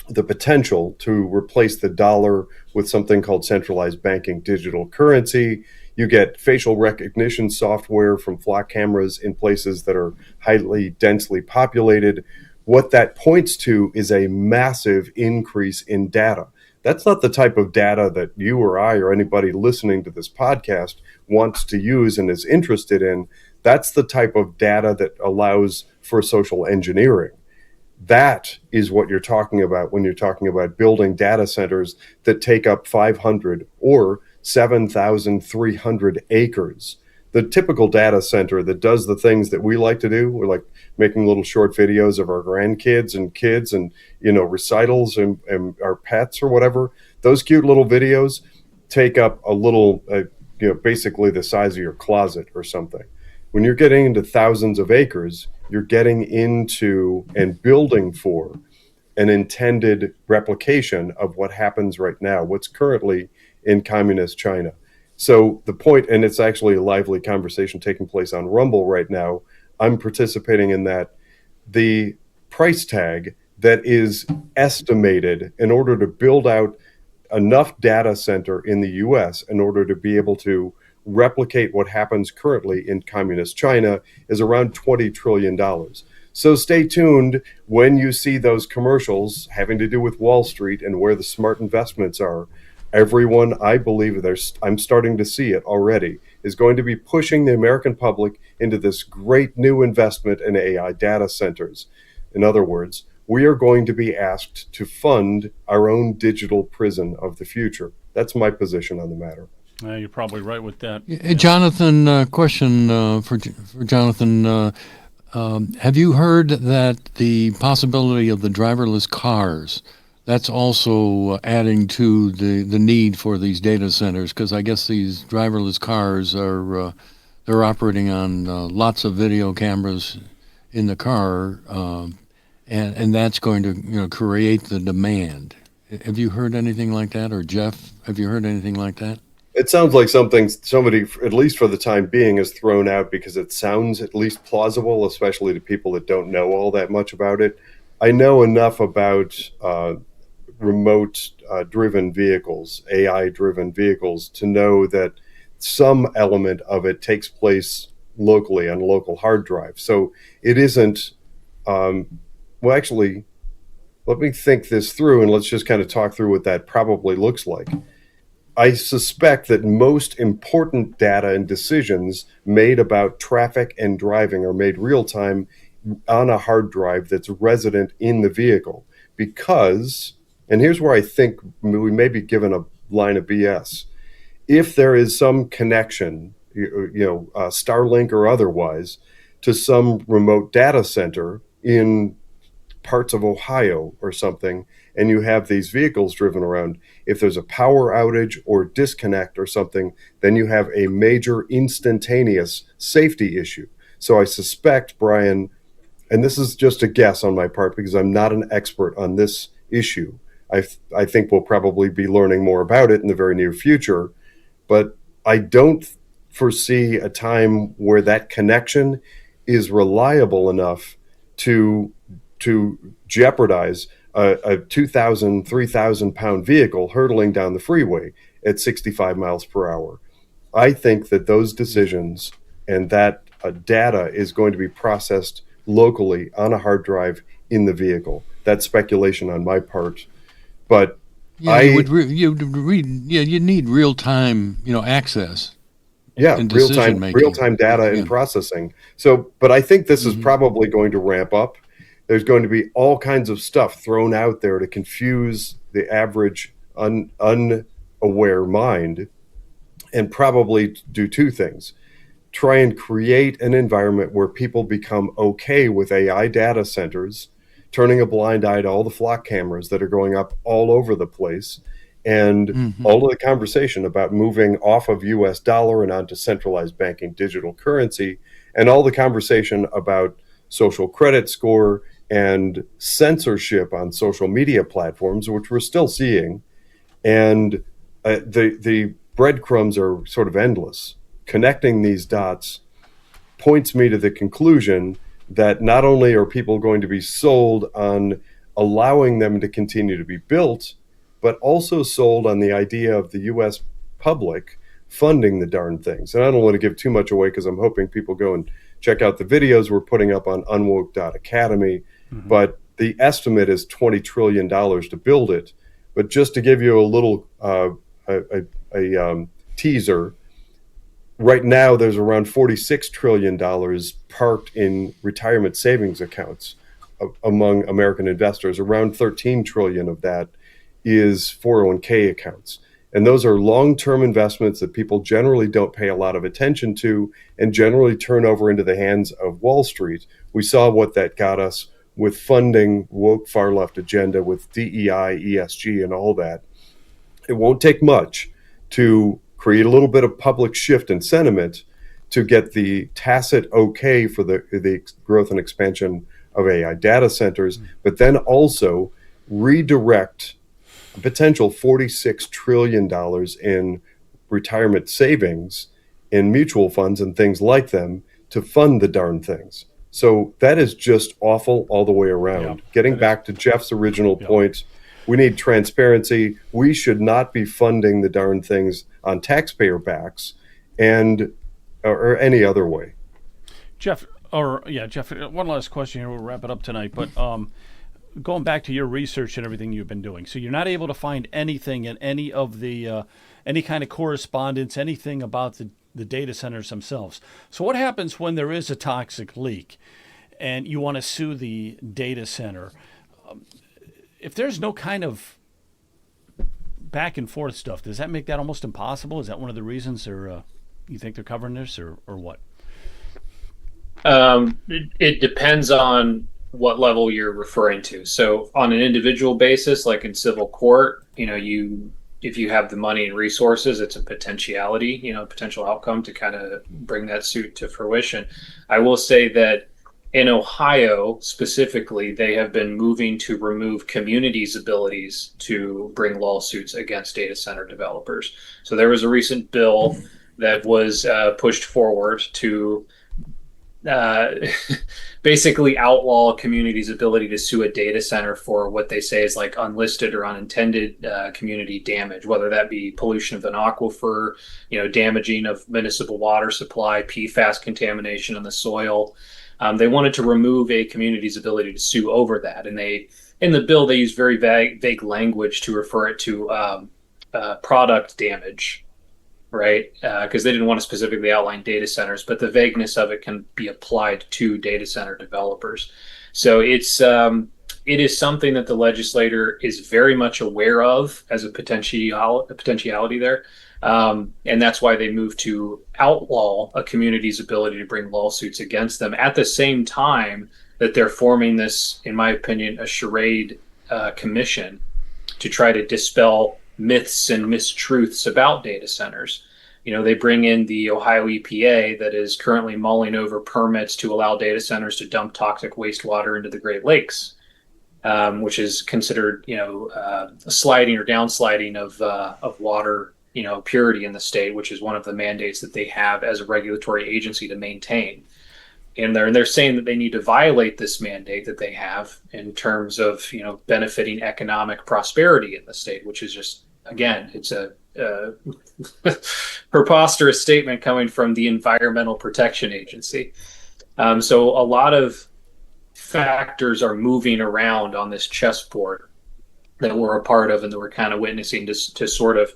the potential to replace the dollar with something called centralized banking digital currency. You get facial recognition software from flock cameras in places that are highly densely populated. What that points to is a massive increase in data. That's not the type of data that you or I or anybody listening to this podcast wants to use and is interested in. That's the type of data that allows for social engineering. That is what you're talking about when you're talking about building data centers that take up 500 or 7,300 acres. The typical data center that does the things that we like to do, we're like making little short videos of our grandkids and kids and, recitals and our pets or whatever. Those cute little videos take up a little, basically the size of your closet or something. When you're getting into thousands of acres, you're getting into and building for an intended replication of what happens right now, what's currently in communist China. So the point, and it's actually a lively conversation taking place on Rumble right now, I'm participating in that. The price tag that is estimated in order to build out enough data center in the US in order to be able to replicate what happens currently in communist China is around $20 trillion. So stay tuned when you see those commercials having to do with Wall Street and where the smart investments are. Everyone, I believe I'm starting to see it already, is going to be pushing the American public into this great new investment in AI data centers. In other words, we are going to be asked to fund our own digital prison of the future. That's my position on the matter. You're probably right with that. Jonathan, question for Jonathan. Have you heard that the possibility of the driverless cars, that's also adding to the need for these data centers? Because I guess these driverless cars are they're operating on lots of video cameras in the car, and that's going to create the demand. Have you heard anything like that? Or Jeff, have you heard anything like that? It sounds like something somebody, at least for the time being, has thrown out because it sounds at least plausible, especially to people that don't know all that much about it. I know enough about remote-driven vehicles, AI-driven vehicles, to know that some element of it takes place locally on a local hard drive. So it isn't, well, actually, let me think this through and let's just kind of talk through what that probably looks like. I suspect that most important data and decisions made about traffic and driving are made real time on a hard drive that's resident in the vehicle. Because, and here's where I think we may be given a line of BS. If there is some connection, Starlink or otherwise, to some remote data center in parts of Ohio or something, and you have these vehicles driven around, if there's a power outage or disconnect or something, then you have a major instantaneous safety issue. So I suspect, Brian, and this is just a guess on my part because I'm not an expert on this issue. I think we'll probably be learning more about it in the very near future, but I don't foresee a time where that connection is reliable enough to jeopardize a 2,000, 3,000 pound vehicle hurtling down the freeway at 65 miles per hour. I think that those decisions and that data is going to be processed locally on a hard drive in the vehicle. That's speculation on my part, but you need real time, access. Yeah, real time data and processing. So, but I think this is probably going to ramp up. There's going to be all kinds of stuff thrown out there to confuse the average unaware mind, and probably do two things. Try and create an environment where people become okay with AI data centers, turning a blind eye to all the flock cameras that are going up all over the place, and all of the conversation about moving off of US dollar and onto centralized banking digital currency, and all the conversation about social credit score and censorship on social media platforms, which we're still seeing. And the breadcrumbs are sort of endless. Connecting these dots points me to the conclusion that not only are people going to be sold on allowing them to continue to be built, but also sold on the idea of the U.S. public funding the darn things. And I don't want to give too much away because I'm hoping people go and check out the videos we're putting up on unwoke.academy. But the estimate is $20 trillion to build it. But just to give you a little teaser, right now there's around $46 trillion parked in retirement savings accounts among American investors. Around 13 trillion of that is 401k accounts. And those are long-term investments that people generally don't pay a lot of attention to and generally turn over into the hands of Wall Street. We saw what that got us with funding woke far left agenda with DEI, ESG, and all that. It won't take much to create a little bit of public shift in sentiment to get the tacit okay for the growth and expansion of AI data centers, but then also redirect a potential $46 trillion in retirement savings in mutual funds and things like them to fund the darn things. So that is just awful all the way around. Getting back to Jeff's original point, we need transparency. We should not be funding the darn things on taxpayer backs or any other way. Jeff, one last question here. We'll wrap it up tonight. But going back to your research and everything you've been doing, so you're not able to find anything in any of the any kind of correspondence, anything about the data centers themselves. So what happens when there is a toxic leak and you want to sue the data center? If there's no kind of back and forth stuff, does that make that almost impossible? Is that one of the reasons you think they're covering this, or what? It depends on what level you're referring to. So on an individual basis, like in civil court, if you have the money and resources, it's a potentiality, potential outcome to kind of bring that suit to fruition. I will say that in Ohio specifically, they have been moving to remove communities' abilities to bring lawsuits against data center developers. So there was a recent bill that was pushed forward to basically outlaw community's ability to sue a data center for what they say is like unlisted or unintended community damage, whether that be pollution of an aquifer, damaging of municipal water supply, PFAS contamination in the soil. They wanted to remove a community's ability to sue over that. And in the bill, they use very vague language to refer it to product damage. Right? Because they didn't want to specifically outline data centers, but the vagueness of it can be applied to data center developers. So it is something that the legislator is very much aware of as a potentiality there. And that's why they moved to outlaw a community's ability to bring lawsuits against them at the same time that they're forming this, in my opinion, a charade commission to try to dispel myths and mistruths about data centers. They bring in the Ohio EPA that is currently mulling over permits to allow data centers to dump toxic wastewater into the Great Lakes, which is considered, a sliding or downsliding of water, purity in the state, which is one of the mandates that they have as a regulatory agency to maintain. And they're saying that they need to violate this mandate that they have in terms of, benefiting economic prosperity in the state, which is just, again, it's a preposterous statement coming from the Environmental Protection Agency. So a lot of factors are moving around on this chessboard that we're a part of and that we're kind of witnessing to sort of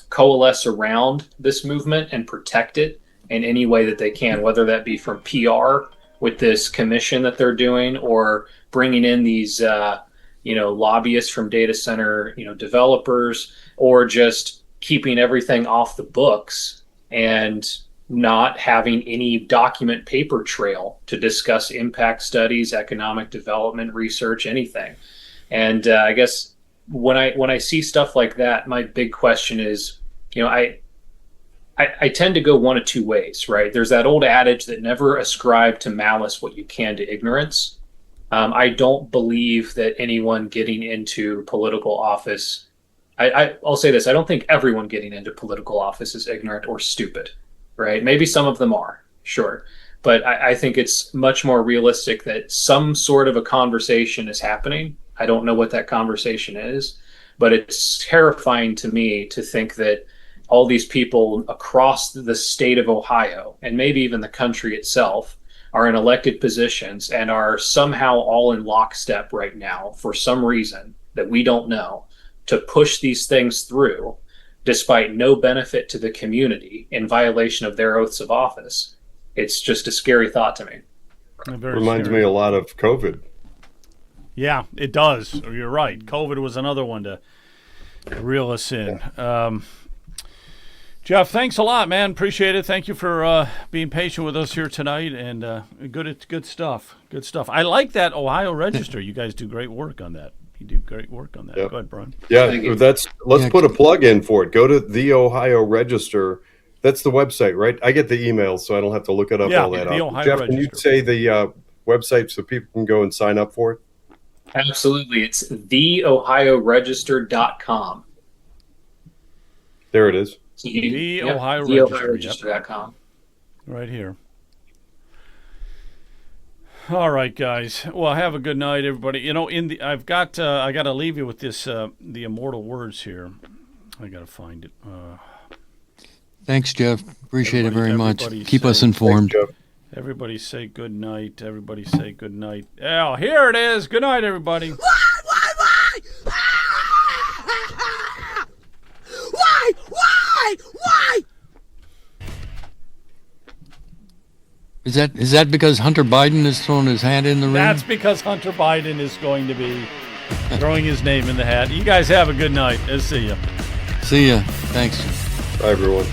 coalesce around this movement and protect it in any way that they can, whether that be from PR with this commission that they're doing or bringing in these lobbyists from data center developers, or just keeping everything off the books and not having any document paper trail to discuss impact studies, economic development research, anything. And I guess when I see stuff like that, my big question is, I tend to go one of two ways, right? There's that old adage that never ascribe to malice what you can to ignorance. I don't believe that anyone getting into political office, I'll say this, I don't think everyone getting into political office is ignorant or stupid, right? Maybe some of them are, sure. But I think it's much more realistic that some sort of a conversation is happening. I don't know what that conversation is, but it's terrifying to me to think that all these people across the state of Ohio, and maybe even the country itself, are in elected positions and are somehow all in lockstep right now for some reason that we don't know, to push these things through despite no benefit to the community in violation of their oaths of office. It's just a scary thought to me. Reminds me a lot of COVID. Yeah, it does. You're right. COVID was another one to reel us in. Jeff, thanks a lot, man. Appreciate it. Thank you for being patient with us here tonight, and good stuff. Good stuff. I like that Ohio Register. You guys do great work on that. You do great work on that. Yep. Go ahead, Brian. Yeah, let's put a plug in for it. Go to the Ohio Register. That's the website, right? I get the emails, so I don't have to look it up all that often. Jeff, Register. Can you say the website so people can go and sign up for it? Absolutely. It's theohioregister.com. There it is. theohioregister.com. Right here. All right, guys. Well, have a good night, everybody. You know, I got to leave you with this the immortal words here. I got to find it. Thanks, Jeff. Appreciate it very much. Keep us informed. Thanks, everybody say good night. Everybody say good night. Oh, here it is. Good night, everybody. Why? Is that because Hunter Biden is throwing his hat in the ring? That's because Hunter Biden is going to be throwing his name in the hat. You guys have a good night. I'll see you. See ya. Thanks. Bye, everyone.